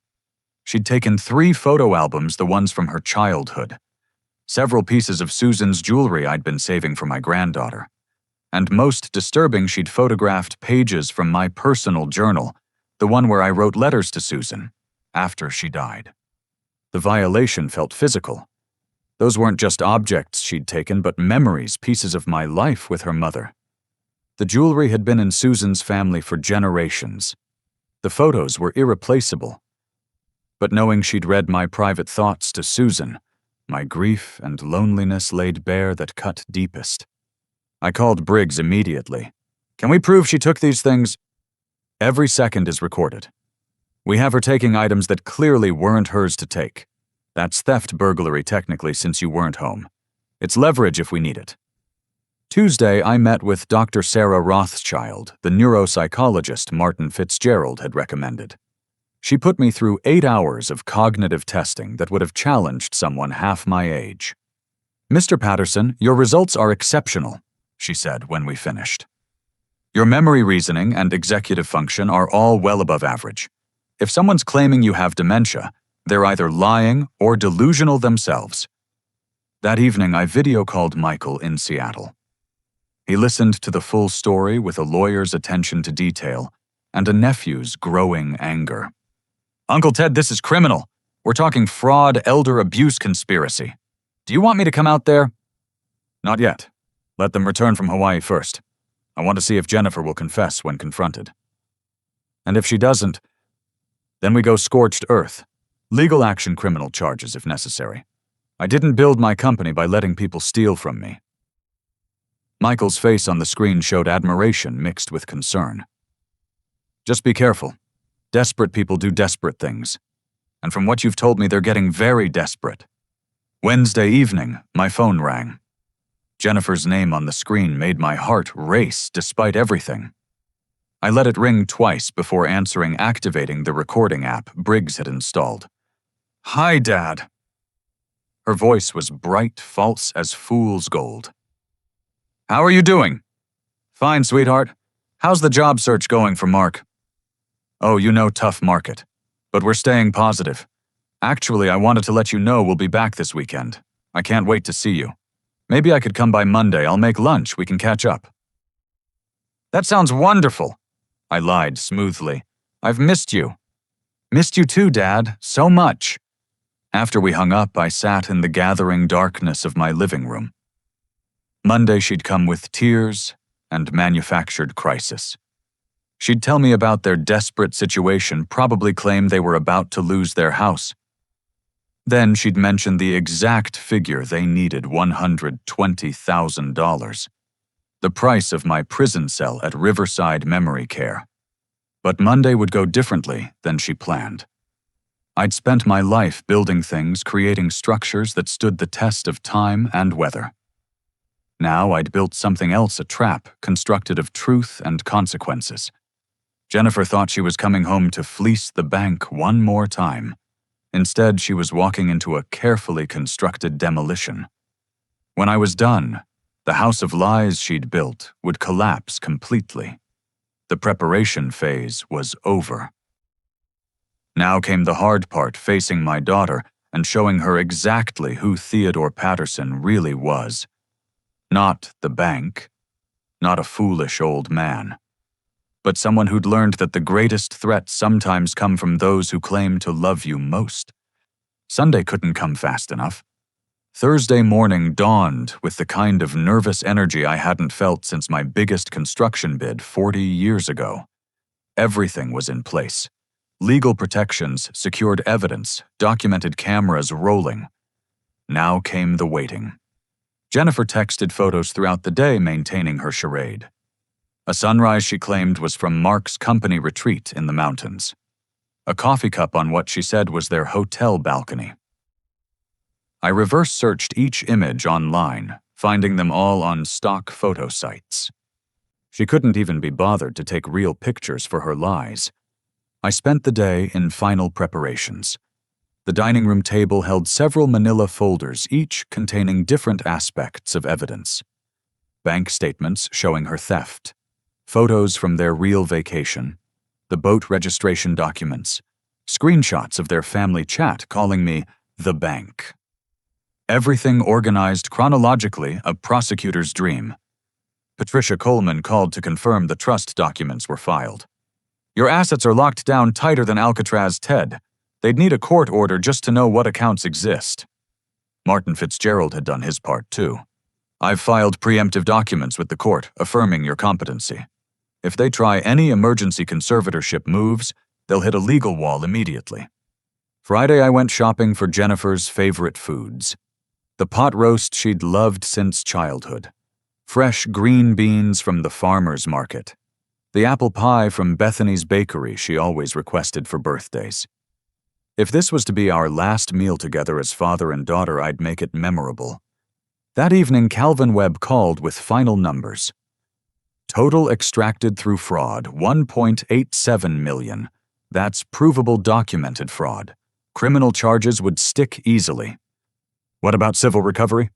She'd taken 3 photo albums, the ones from her childhood. several pieces of Susan's jewelry I'd been saving for my granddaughter. And most disturbing, she'd photographed pages from my personal journal, the one where I wrote letters to Susan, after she died. The violation felt physical. Those weren't just objects she'd taken, but memories, pieces of my life with her mother. The jewelry had been in Susan's family for generations. The photos were irreplaceable. But knowing she'd read my private thoughts to Susan, my grief and loneliness laid bare that cut deepest. I called Briggs immediately. "Can we prove she took these things?" "Every second is recorded. We have her taking items that clearly weren't hers to take. That's theft burglary technically since you weren't home. It's leverage if we need it." Tuesday, I met with Dr. Sarah Rothschild, the neuropsychologist Martin Fitzgerald had recommended. She put me through 8 hours of cognitive testing that would have challenged someone half my age. "Mr. Patterson, your results are exceptional," she said when we finished. "Your memory, reasoning, and executive function are all well above average. If someone's claiming you have dementia, they're either lying or delusional themselves." That evening, I video called Michael in Seattle. He listened to the full story with a lawyer's attention to detail and a nephew's growing anger. "Uncle Ted, this is criminal. We're talking fraud, elder abuse conspiracy. Do you want me to come out there?" "Not yet. Let them return from Hawaii first. I want to see if Jennifer will confess when confronted. And if she doesn't, then we go scorched earth. Legal action, criminal charges if necessary. I didn't build my company by letting people steal from me." Michael's face on the screen showed admiration mixed with concern. "Just be careful. Desperate people do desperate things. And from what you've told me, they're getting very desperate." Wednesday evening, my phone rang. Jennifer's name on the screen made my heart race despite everything. I let it ring twice before activating the recording app Briggs had installed. "Hi, Dad." Her voice was bright, false as fool's gold. "How are you doing?" "Fine, sweetheart. How's the job search going for Mark?" "Oh, tough market. But we're staying positive. Actually, I wanted to let you know we'll be back this weekend. I can't wait to see you. Maybe I could come by Monday. I'll make lunch. We can catch up." "That sounds wonderful," I lied smoothly. "I've missed you." "Missed you too, Dad. So much." After we hung up, I sat in the gathering darkness of my living room. Monday, she'd come with tears and manufactured crisis. She'd tell me about their desperate situation, probably claim they were about to lose their house. Then she'd mention the exact figure they needed, $120,000. The price of my prison cell at Riverside Memory Care. But Monday would go differently than she planned. I'd spent my life building things, creating structures that stood the test of time and weather. Now I'd built something else, a trap constructed of truth and consequences. Jennifer thought she was coming home to fleece the bank one more time. Instead, she was walking into a carefully constructed demolition. When I was done, the house of lies she'd built would collapse completely. The preparation phase was over. Now came the hard part, facing my daughter and showing her exactly who Theodore Patterson really was. Not the bank, not a foolish old man, but someone who'd learned that the greatest threats sometimes come from those who claim to love you most. Sunday couldn't come fast enough. Thursday morning dawned with the kind of nervous energy I hadn't felt since my biggest construction bid 40 years ago. Everything was in place. Legal protections, secured evidence, documented cameras rolling. Now came the waiting. Jennifer texted photos throughout the day maintaining her charade. A sunrise she claimed was from Mark's company retreat in the mountains. A coffee cup on what she said was their hotel balcony. I reverse-searched each image online, finding them all on stock photo sites. She couldn't even be bothered to take real pictures for her lies. I spent the day in final preparations. The dining room table held several manila folders, each containing different aspects of evidence. Bank statements showing her theft, photos from their real vacation, the boat registration documents, screenshots of their family chat calling me the bank. Everything organized chronologically, a prosecutor's dream. Patricia Coleman called to confirm the trust documents were filed. Your assets are locked down tighter than Alcatraz, Ted. They'd need a court order just to know what accounts exist. Martin Fitzgerald had done his part too. I've filed preemptive documents with the court affirming your competency. If they try any emergency conservatorship moves, they'll hit a legal wall immediately. Friday I went shopping for Jennifer's favorite foods. The pot roast she'd loved since childhood. Fresh green beans from the farmer's market. The apple pie from Bethany's bakery she always requested for birthdays. If this was to be our last meal together as father and daughter, I'd make it memorable. That evening, Calvin Webb called with final numbers. Total extracted through fraud, $1.87 million. That's provable documented fraud. Criminal charges would stick easily. What about civil recovery?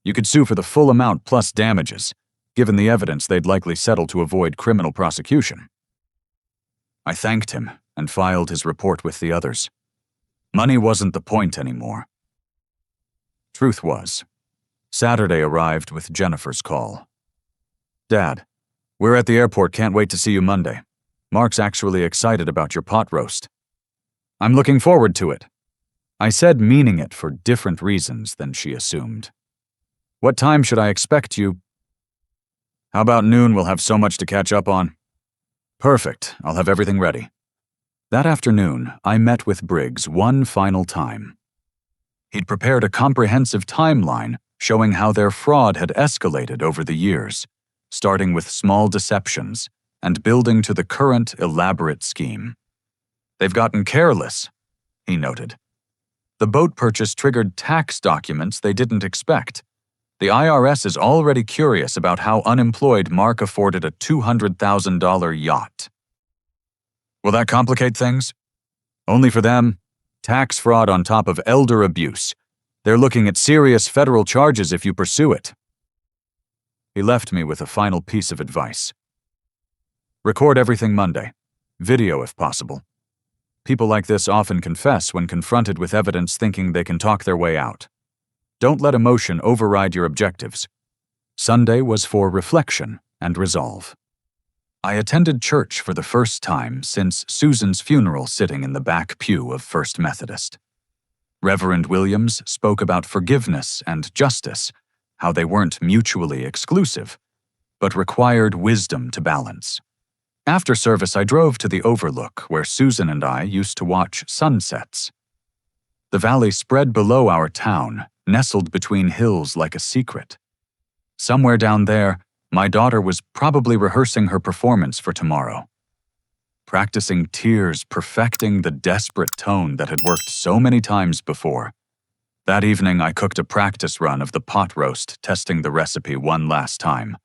You could sue for the full amount plus damages. Given the evidence, they'd likely settle to avoid criminal prosecution. I thanked him and filed his report with the others. Money wasn't the point anymore. Truth was, Saturday arrived with Jennifer's call. Dad, we're at the airport, can't wait to see you Monday. Mark's actually excited about your pot roast. I'm looking forward to it. I said, meaning it for different reasons than she assumed. What time should I expect you? How about noon? We'll have so much to catch up on. Perfect, I'll have everything ready. That afternoon, I met with Briggs one final time. He'd prepared a comprehensive timeline showing how their fraud had escalated over the years, starting with small deceptions and building to the current elaborate scheme. They've gotten careless, he noted. The boat purchase triggered tax documents they didn't expect. The IRS is already curious about how unemployed Mark afforded a $200,000 yacht. Will that complicate things? Only for them. Tax fraud on top of elder abuse. They're looking at serious federal charges if you pursue it. He left me with a final piece of advice. Record everything Monday. Video if possible. People like this often confess when confronted with evidence thinking they can talk their way out. Don't let emotion override your objectives. Sunday was for reflection and resolve. I attended church for the first time since Susan's funeral, sitting in the back pew of First Methodist. Reverend Williams spoke about forgiveness and justice, how they weren't mutually exclusive, but required wisdom to balance. After service, I drove to the overlook where Susan and I used to watch sunsets. The valley spread below our town, nestled between hills like a secret. Somewhere down there, my daughter was probably rehearsing her performance for tomorrow. Practicing tears, perfecting the desperate tone that had worked so many times before. That evening, I cooked a practice run of the pot roast, testing the recipe one last time.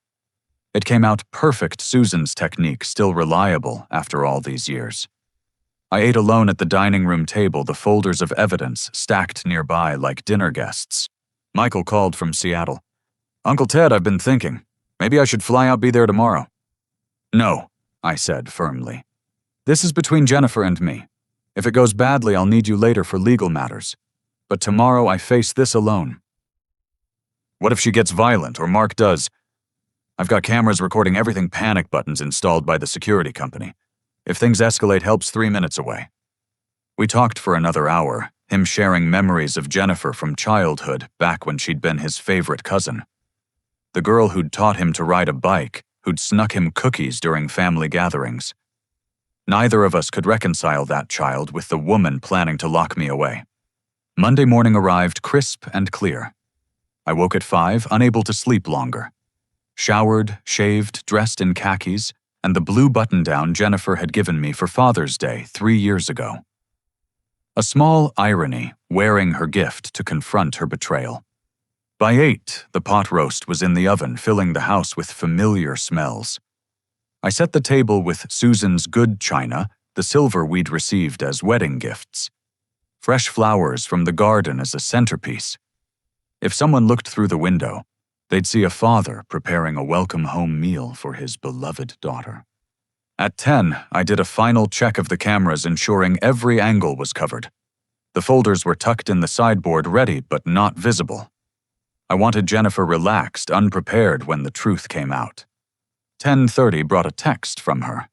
It came out perfect, Susan's technique still reliable after all these years. I ate alone at the dining room table, the folders of evidence stacked nearby like dinner guests. Michael called from Seattle. Uncle Ted, I've been thinking. Maybe I should fly out, be there tomorrow. No, I said firmly. This is between Jennifer and me. If it goes badly, I'll need you later for legal matters. But tomorrow I face this alone. What if she gets violent, or Mark does? I've got cameras recording everything, panic buttons installed by the security company. If things escalate, help's 3 minutes away. We talked for another hour, him sharing memories of Jennifer from childhood, back when she'd been his favorite cousin. The girl who'd taught him to ride a bike, who'd snuck him cookies during family gatherings. Neither of us could reconcile that child with the woman planning to lock me away. Monday morning arrived crisp and clear. I woke at 5, unable to sleep longer. Showered, shaved, dressed in khakis, and the blue button-down Jennifer had given me for Father's Day 3 years ago. A small irony, wearing her gift to confront her betrayal. By 8, the pot roast was in the oven, filling the house with familiar smells. I set the table with Susan's good china, the silver we'd received as wedding gifts. Fresh flowers from the garden as a centerpiece. If someone looked through the window, they'd see a father preparing a welcome home meal for his beloved daughter. At 10, I did a final check of the cameras, ensuring every angle was covered. The folders were tucked in the sideboard, ready but not visible. I wanted Jennifer relaxed, unprepared when the truth came out. 10:30 brought a text from her.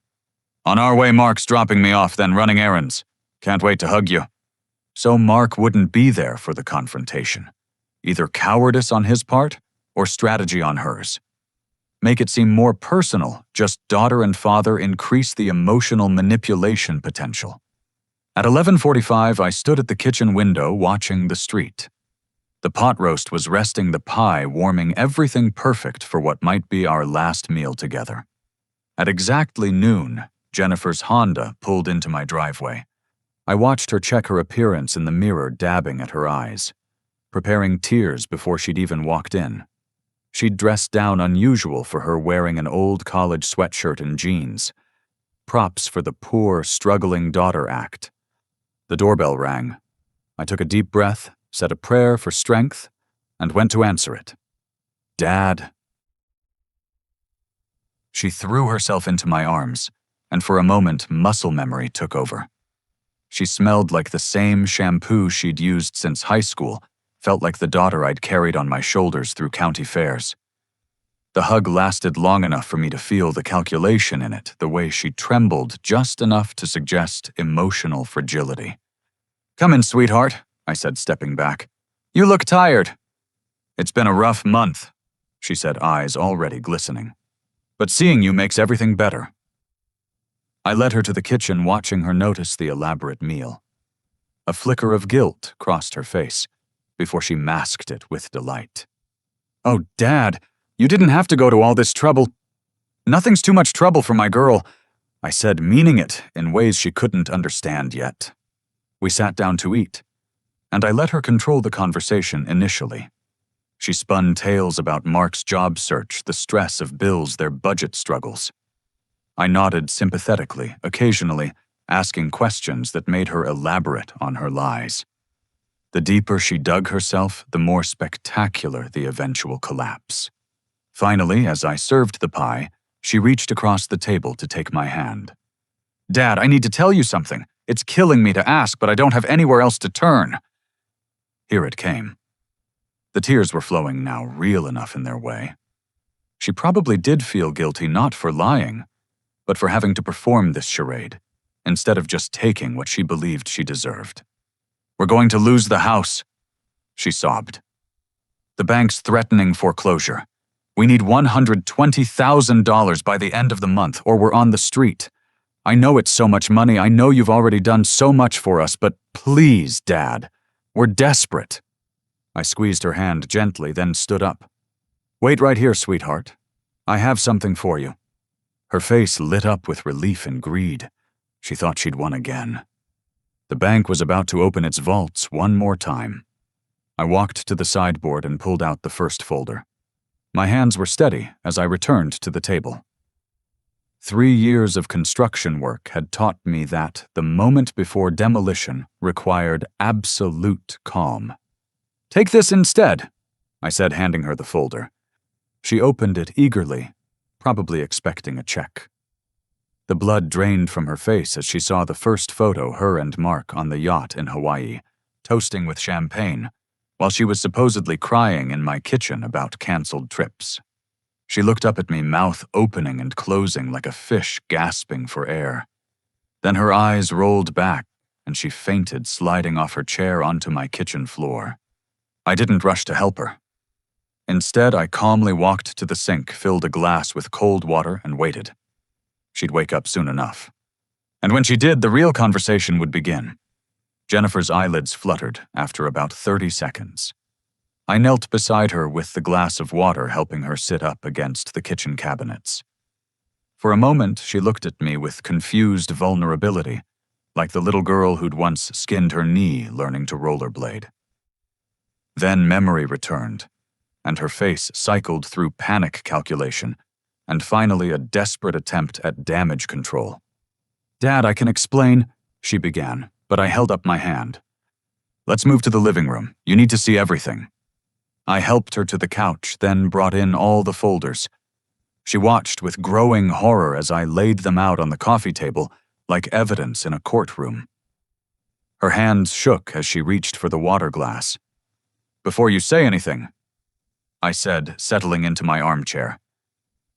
"On our way, Mark's dropping me off, then running errands. Can't wait to hug you." So Mark wouldn't be there for the confrontation. Either cowardice on his part or strategy on hers. Make it seem more personal, just daughter and father increase the emotional manipulation potential. At 11:45, I stood at the kitchen window watching the street. The pot roast was resting the pie, warming everything perfect for what might be our last meal together. At exactly noon, Jennifer's Honda pulled into my driveway. I watched her check her appearance in the mirror, dabbing at her eyes, preparing tears before she'd even walked in. She'd dressed down unusual for her, wearing an old college sweatshirt and jeans. Props for the poor, struggling daughter act. The doorbell rang. I took a deep breath, said a prayer for strength, and went to answer it. "Dad." She threw herself into my arms, and for a moment muscle memory took over. She smelled like the same shampoo she'd used since high school, felt like the daughter I'd carried on my shoulders through county fairs. The hug lasted long enough for me to feel the calculation in it, the way she trembled just enough to suggest emotional fragility. "Come in, sweetheart," I said, stepping back. "You look tired." "It's been a rough month," she said, eyes already glistening. "But seeing you makes everything better." I led her to the kitchen, watching her notice the elaborate meal. A flicker of guilt crossed her face before she masked it with delight. "Oh, Dad, you didn't have to go to all this trouble." "Nothing's too much trouble for my girl," I said, meaning it in ways she couldn't understand yet. We sat down to eat, and I let her control the conversation initially. She spun tales about Mark's job search, the stress of bills, their budget struggles. I nodded sympathetically, occasionally asking questions that made her elaborate on her lies. The deeper she dug herself, the more spectacular the eventual collapse. Finally, as I served the pie, she reached across the table to take my hand. "Dad, I need to tell you something. It's killing me to ask, but I don't have anywhere else to turn." Here it came. The tears were flowing now, real enough in their way. She probably did feel guilty, not for lying, but for having to perform this charade, instead of just taking what she believed she deserved. "We're going to lose the house," she sobbed. "The bank's threatening foreclosure. We need $120,000 by the end of the month, or we're on the street. I know it's so much money, I know you've already done so much for us, but please, Dad, we're desperate." I squeezed her hand gently, then stood up. "Wait right here, sweetheart. I have something for you." Her face lit up with relief and greed. She thought she'd won again. The bank was about to open its vaults one more time. I walked to the sideboard and pulled out the first folder. My hands were steady as I returned to the table. 3 years of construction work had taught me that the moment before demolition required absolute calm. "Take this instead," I said, handing her the folder. She opened it eagerly, probably expecting a check. The blood drained from her face as she saw the first photo, her and Mark on the yacht in Hawaii, toasting with champagne, while she was supposedly crying in my kitchen about canceled trips. She looked up at me, mouth opening and closing like a fish gasping for air. Then her eyes rolled back, and she fainted, sliding off her chair onto my kitchen floor. I didn't rush to help her. Instead, I calmly walked to the sink, filled a glass with cold water, and waited. She'd wake up soon enough. And when she did, the real conversation would begin. Jennifer's eyelids fluttered after about 30 seconds. I knelt beside her with the glass of water, helping her sit up against the kitchen cabinets. For a moment, she looked at me with confused vulnerability, like the little girl who'd once skinned her knee learning to rollerblade. Then memory returned, and her face cycled through panic calculation, and finally a desperate attempt at damage control. "Dad, I can explain," she began, but I held up my hand. "Let's move to the living room. You need to see everything." I helped her to the couch, then brought in all the folders. She watched with growing horror as I laid them out on the coffee table like evidence in a courtroom. Her hands shook as she reached for the water glass. "Before you say anything," I said, settling into my armchair,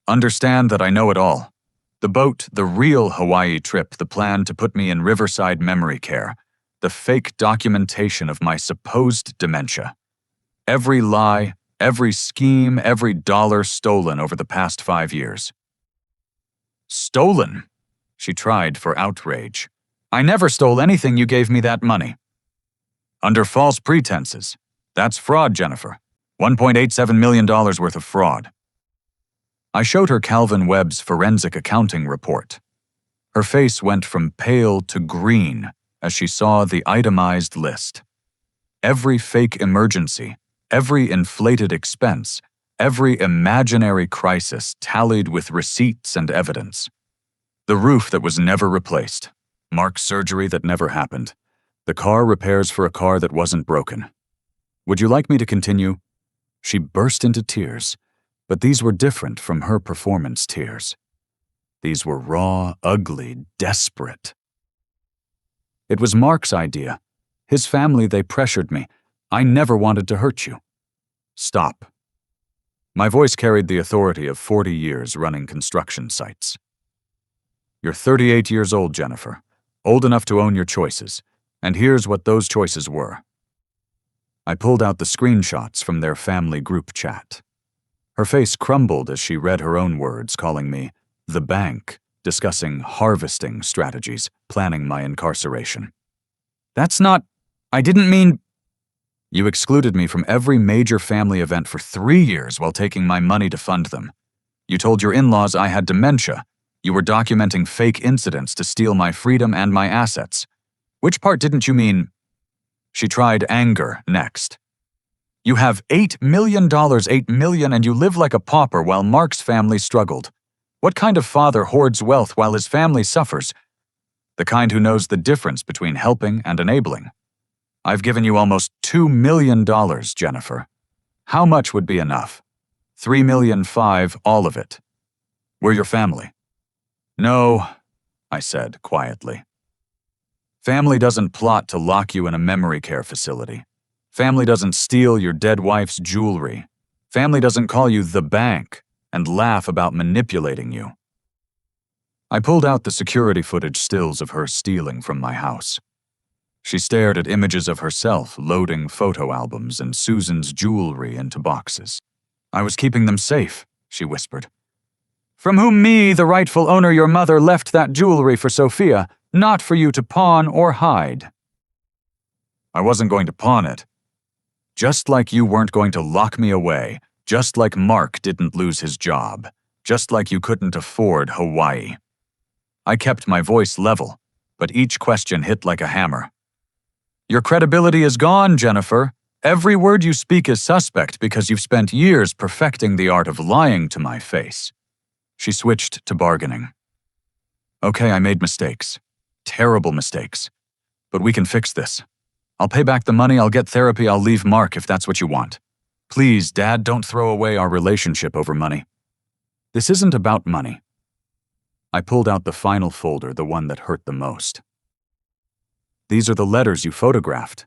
"understand that I know it all. The boat, the real Hawaii trip, the plan to put me in Riverside memory care, the fake documentation of my supposed dementia. Every lie, every scheme, every dollar stolen over the past 5 years." "Stolen?" She tried for outrage. "I never stole anything. You gave me that money." "Under false pretenses. That's fraud, Jennifer. $1.87 million worth of fraud." I showed her Calvin Webb's forensic accounting report. Her face went from pale to green as she saw the itemized list. Every fake emergency, every inflated expense, every imaginary crisis tallied with receipts and evidence. The roof that was never replaced, Mark's surgery that never happened, the car repairs for a car that wasn't broken. "Would you like me to continue?" She burst into tears, but these were different from her performance tears. These were raw, ugly, desperate. "It was Mark's idea. His family, they pressured me. I never wanted to hurt you." "Stop." My voice carried the authority of 40 years running construction sites. "You're 38 years old, Jennifer, old enough to own your choices, and here's what those choices were." I pulled out the screenshots from their family group chat. Her face crumbled as she read her own words, calling me the bank, discussing harvesting strategies, planning my incarceration. "That's not... I didn't mean..." "You excluded me from every major family event for 3 years while taking my money to fund them. You told your in-laws I had dementia. You were documenting fake incidents to steal my freedom and my assets. Which part didn't you mean?" She tried anger next. "You have $8 million, $8 million, and you live like a pauper while Mark's family struggled. What kind of father hoards wealth while his family suffers? The kind who knows the difference between helping and enabling. I've given you almost $2 million, Jennifer. How much would be enough? $3.5 million, all of it. We're your family." "No," I said quietly. "Family doesn't plot to lock you in a memory care facility. Family doesn't steal your dead wife's jewelry. Family doesn't call you the bank and laugh about manipulating you." I pulled out the security footage stills of her stealing from my house. She stared at images of herself loading photo albums and Susan's jewelry into boxes. "I was keeping them safe," she whispered. "From whom me, the rightful owner, your mother, left that jewelry for Sophia, not for you to pawn or hide." "I wasn't going to pawn it. Just like you weren't going to lock me away, just like Mark didn't lose his job, just like you couldn't afford Hawaii." I kept my voice level, but each question hit like a hammer. "Your credibility is gone, Jennifer. Every word you speak is suspect because you've spent years perfecting the art of lying to my face." She switched to bargaining. "Okay, I made mistakes. Terrible mistakes. But we can fix this. I'll pay back the money, I'll get therapy, I'll leave Mark if that's what you want. Please, Dad, don't throw away our relationship over money. This isn't about money." I pulled out the final folder, the one that hurt the most. "These are the letters you photographed.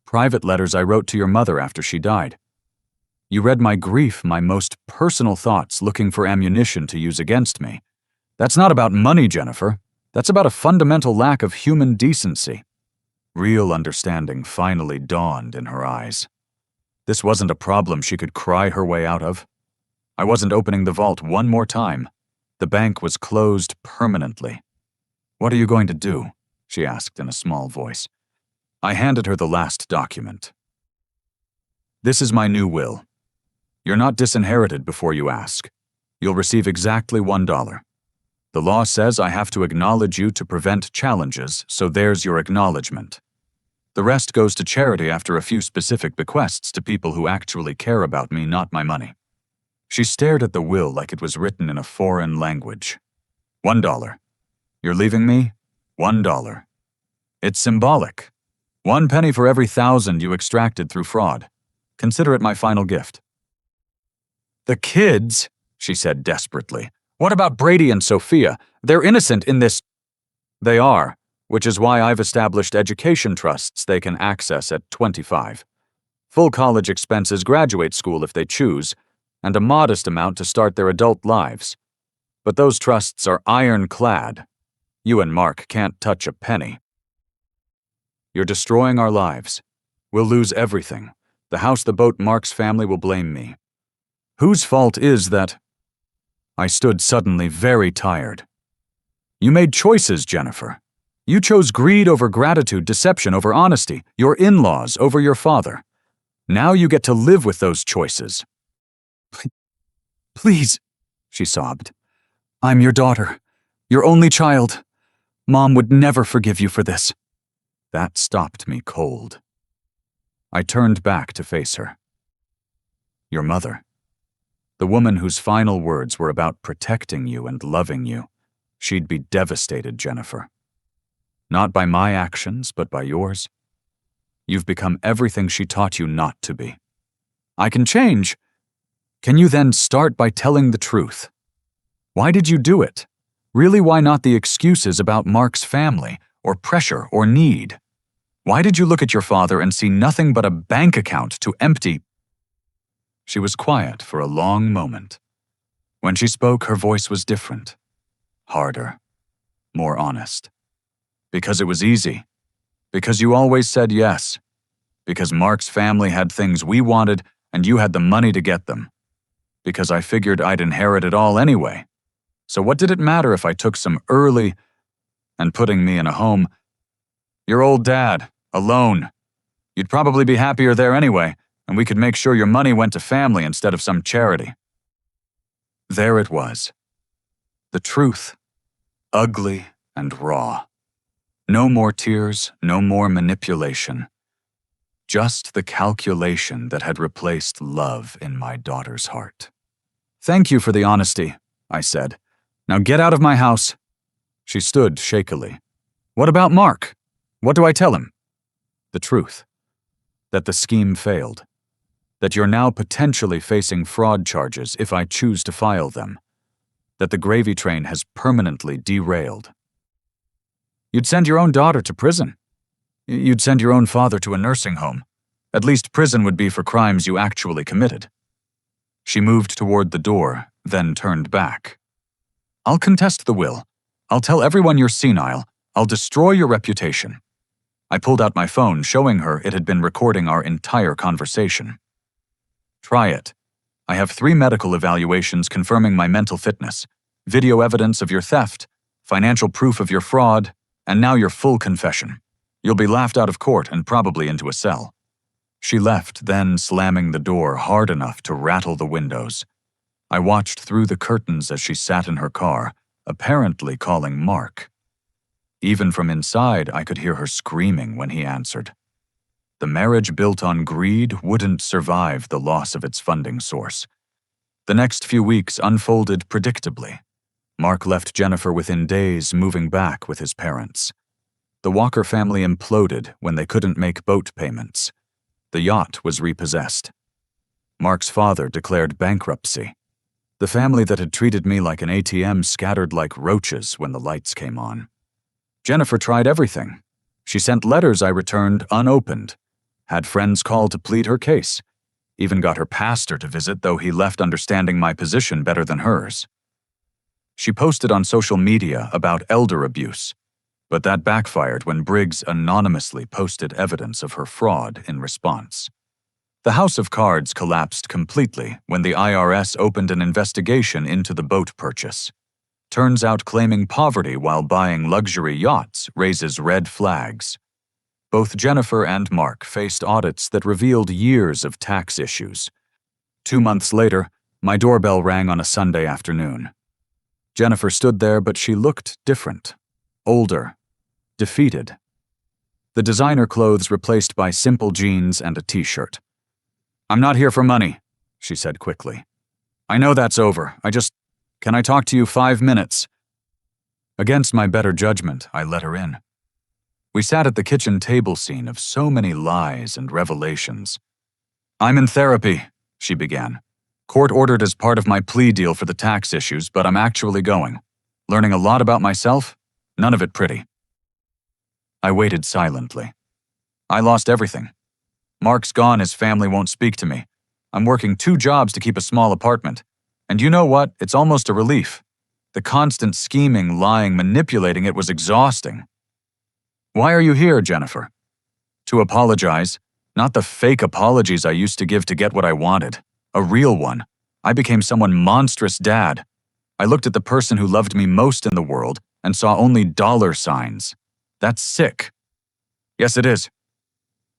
Private letters I wrote to your mother after she died. You read my grief, my most personal thoughts, looking for ammunition to use against me. That's not about money, Jennifer. That's about a fundamental lack of human decency." Real understanding finally dawned in her eyes. This wasn't a problem she could cry her way out of. I wasn't opening the vault one more time. The bank was closed permanently. "What are you going to do?" she asked in a small voice. I handed her the last document. "This is my new will. You're not disinherited before you ask. You'll receive exactly $1. The law says I have to acknowledge you to prevent challenges, so there's your acknowledgement. The rest goes to charity after a few specific bequests to people who actually care about me, not my money." She stared at the will like it was written in a foreign language. $1. You're leaving me? $1. It's symbolic. 1 penny for every 1,000 you extracted through fraud. Consider it my final gift." "The kids," she said desperately. "What about Brady and Sophia? They're innocent in this." "They are, which is why I've established education trusts they can access at 25. Full college expenses, graduate school if they choose, and a modest amount to start their adult lives. But those trusts are ironclad. You and Mark can't touch a penny. You're destroying our lives. We'll lose everything. The house, the boat, Mark's family will blame me. Whose fault is that? I stood suddenly very tired. You made choices, Jennifer. You chose greed over gratitude, deception over honesty, your in-laws over your father. Now you get to live with those choices. Please, she sobbed. I'm your daughter, your only child. Mom would never forgive you for this. That stopped me cold. I turned back to face her. Your mother. The woman whose final words were about protecting you and loving you. She'd be devastated, Jennifer. Not by my actions, but by yours. You've become everything she taught you not to be. I can change. Can you then start by telling the truth? Why did you do it? Really, why not the excuses about Mark's family, or pressure, or need? Why did you look at your father and see nothing but a bank account to empty? She was quiet for a long moment. When she spoke, her voice was different. Harder. More honest. Because it was easy. Because you always said yes. Because Mark's family had things we wanted and you had the money to get them. Because I figured I'd inherit it all anyway. So what did it matter if I took some early and putting me in a home? Your old dad, alone. You'd probably be happier there anyway, and we could make sure your money went to family instead of some charity. There it was. The truth. Ugly and raw. No more tears, no more manipulation. Just the calculation that had replaced love in my daughter's heart. Thank you for the honesty, I said. Now get out of my house. She stood shakily. What about Mark? What do I tell him? The truth. That the scheme failed. That you're now potentially facing fraud charges if I choose to file them. That the gravy train has permanently derailed. You'd send your own daughter to prison. You'd send your own father to a nursing home. At least prison would be for crimes you actually committed. She moved toward the door, then turned back. I'll contest the will. I'll tell everyone you're senile. I'll destroy your reputation. I pulled out my phone, showing her it had been recording our entire conversation. Try it. I have 3 medical evaluations confirming my mental fitness, video evidence of your theft, financial proof of your fraud, and now your full confession. You'll be laughed out of court and probably into a cell. She left, then slamming the door hard enough to rattle the windows. I watched through the curtains as she sat in her car, apparently calling Mark. Even from inside, I could hear her screaming when he answered. The marriage built on greed wouldn't survive the loss of its funding source. The next few weeks unfolded predictably. Mark left Jennifer within days, moving back with his parents. The Walker family imploded when they couldn't make boat payments. The yacht was repossessed. Mark's father declared bankruptcy. The family that had treated me like an ATM scattered like roaches when the lights came on. Jennifer tried everything. She sent letters I returned unopened, had friends call to plead her case, even got her pastor to visit, though he left understanding my position better than hers. She posted on social media about elder abuse, but that backfired when Briggs anonymously posted evidence of her fraud in response. The house of cards collapsed completely when the IRS opened an investigation into the boat purchase. Turns out claiming poverty while buying luxury yachts raises red flags. Both Jennifer and Mark faced audits that revealed years of tax issues. 2 months later, my doorbell rang on a Sunday afternoon. Jennifer stood there, but she looked different, older, defeated. The designer clothes replaced by simple jeans and a t-shirt. I'm not here for money, she said quickly. I know that's over. Can I talk to you 5 minutes? Against my better judgment, I let her in. We sat at the kitchen table scene of so many lies and revelations. I'm in therapy, she began. Court ordered as part of my plea deal for the tax issues, but I'm actually going. Learning a lot about myself, none of it pretty. I waited silently. I lost everything. Mark's gone, his family won't speak to me. I'm working 2 jobs to keep a small apartment. And you know what? It's almost a relief. The constant scheming, lying, manipulating it was exhausting. Why are you here, Jennifer? To apologize. Not the fake apologies I used to give to get what I wanted. A real one. I became someone monstrous dad. I looked at the person who loved me most in the world and saw only dollar signs. That's sick. Yes, it is.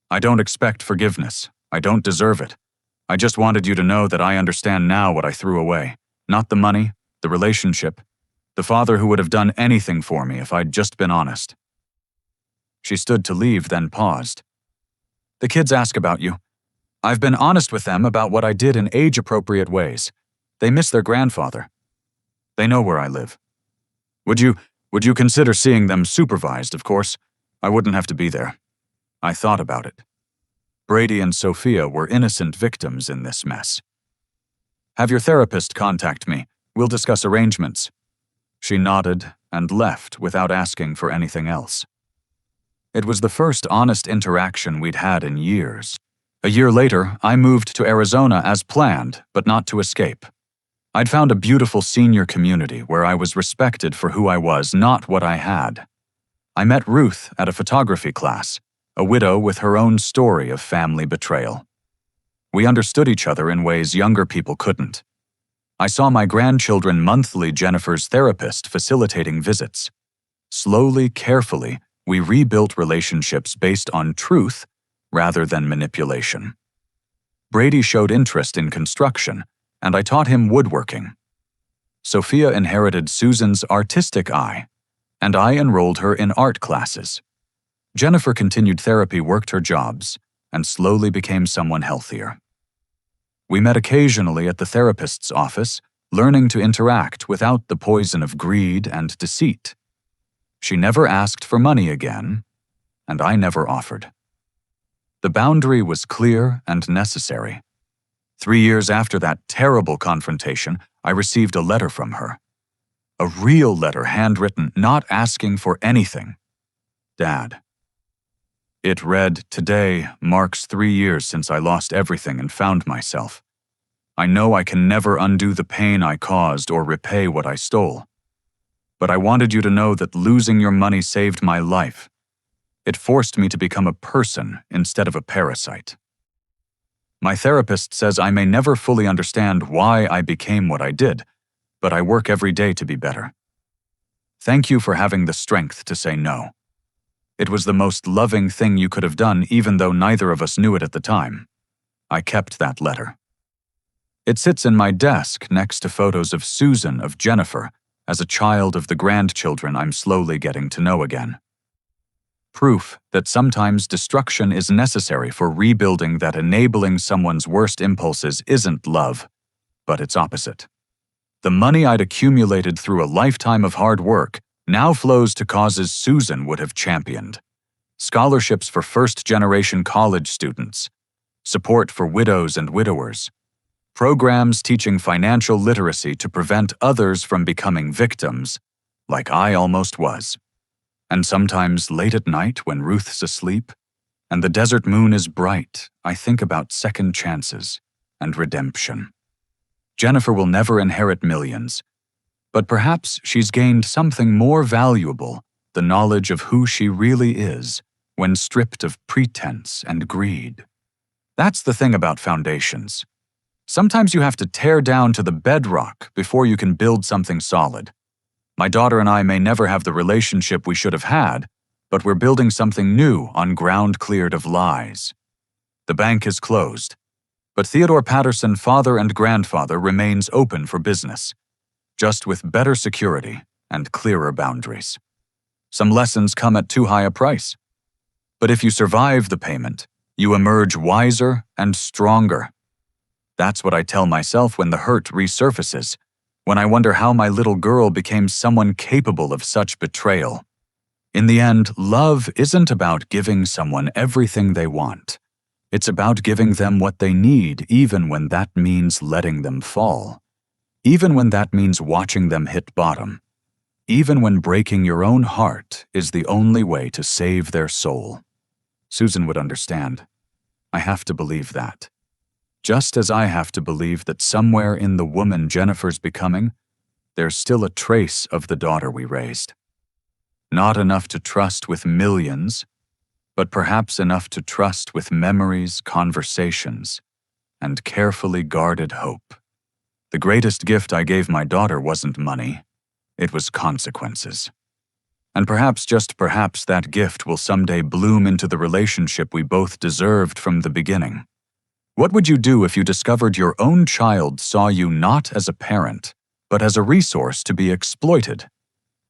I don't expect forgiveness. I don't deserve it. I just wanted you to know that I understand now what I threw away. Not the money, the relationship, the father who would have done anything for me if I'd just been honest. She stood to leave, then paused. The kids ask about you. I've been honest with them about what I did in age-appropriate ways. They miss their grandfather. They know where I live. Would you consider seeing them supervised, of course? I wouldn't have to be there. I thought about it. Brady and Sophia were innocent victims in this mess. Have your therapist contact me. We'll discuss arrangements. She nodded and left without asking for anything else. It was the first honest interaction we'd had in years. A year later, I moved to Arizona as planned, but not to escape. I'd found a beautiful senior community where I was respected for who I was, not what I had. I met Ruth at a photography class, a widow with her own story of family betrayal. We understood each other in ways younger people couldn't. I saw my grandchildren monthly Jennifer's therapist facilitating visits. Slowly, carefully, we rebuilt relationships based on truth rather than manipulation. Brady showed interest in construction, and I taught him woodworking. Sophia inherited Susan's artistic eye, and I enrolled her in art classes. Jennifer continued therapy, worked her jobs, and slowly became someone healthier. We met occasionally at the therapist's office, learning to interact without the poison of greed and deceit. She never asked for money again, and I never offered. The boundary was clear and necessary. 3 years after that terrible confrontation, I received a letter from her. A real letter, handwritten, not asking for anything. Dad. It read, "Today marks 3 years since I lost everything and found myself. I know I can never undo the pain I caused or repay what I stole. But I wanted you to know that losing your money saved my life. It forced me to become a person instead of a parasite. My therapist says I may never fully understand why I became what I did, but I work every day to be better. Thank you for having the strength to say no. It was the most loving thing you could have done, even though neither of us knew it at the time." I kept that letter. It sits in my desk next to photos of Susan, of Jennifer, as a child of the grandchildren I'm slowly getting to know again. Proof that sometimes destruction is necessary for rebuilding, that enabling someone's worst impulses isn't love, but its opposite. The money I'd accumulated through a lifetime of hard work now flows to causes Susan would have championed. Scholarships for first-generation college students, support for widows and widowers, programs teaching financial literacy to prevent others from becoming victims, like I almost was. And sometimes late at night when Ruth's asleep and the desert moon is bright, I think about second chances and redemption. Jennifer will never inherit millions, but perhaps she's gained something more valuable, the knowledge of who she really is when stripped of pretense and greed. That's the thing about foundations. Sometimes you have to tear down to the bedrock before you can build something solid. My daughter and I may never have the relationship we should have had, but we're building something new on ground cleared of lies. The bank is closed, but Theodore Patterson, father and grandfather, remains open for business, just with better security and clearer boundaries. Some lessons come at too high a price. But if you survive the payment, you emerge wiser and stronger. That's what I tell myself when the hurt resurfaces, when I wonder how my little girl became someone capable of such betrayal. In the end, love isn't about giving someone everything they want. It's about giving them what they need, even when that means letting them fall. Even when that means watching them hit bottom. even when breaking your own heart is the only way to save their soul. Susan would understand. I have to believe that. Just as I have to believe that somewhere in the woman Jennifer's becoming, there's still a trace of the daughter we raised. Not enough to trust with millions, but perhaps enough to trust with memories, conversations, and carefully guarded hope. The greatest gift I gave my daughter wasn't money, it was consequences. And perhaps, just perhaps, that gift will someday bloom into the relationship we both deserved from the beginning. What would you do if you discovered your own child saw you not as a parent, but as a resource to be exploited?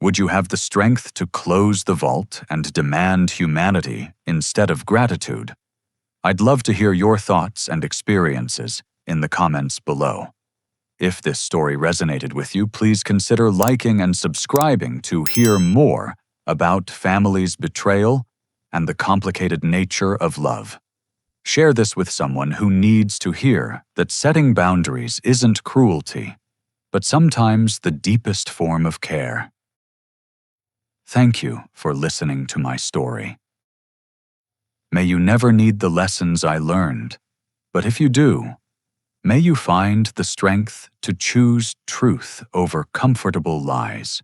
Would you have the strength to close the vault and demand humanity instead of gratitude? I'd love to hear your thoughts and experiences in the comments below. If this story resonated with you, please consider liking and subscribing to hear more about families' betrayal and the complicated nature of love. Share this with someone who needs to hear that setting boundaries isn't cruelty, but sometimes the deepest form of care. Thank you for listening to my story. May you never need the lessons I learned, but if you do, may you find the strength to choose truth over comfortable lies.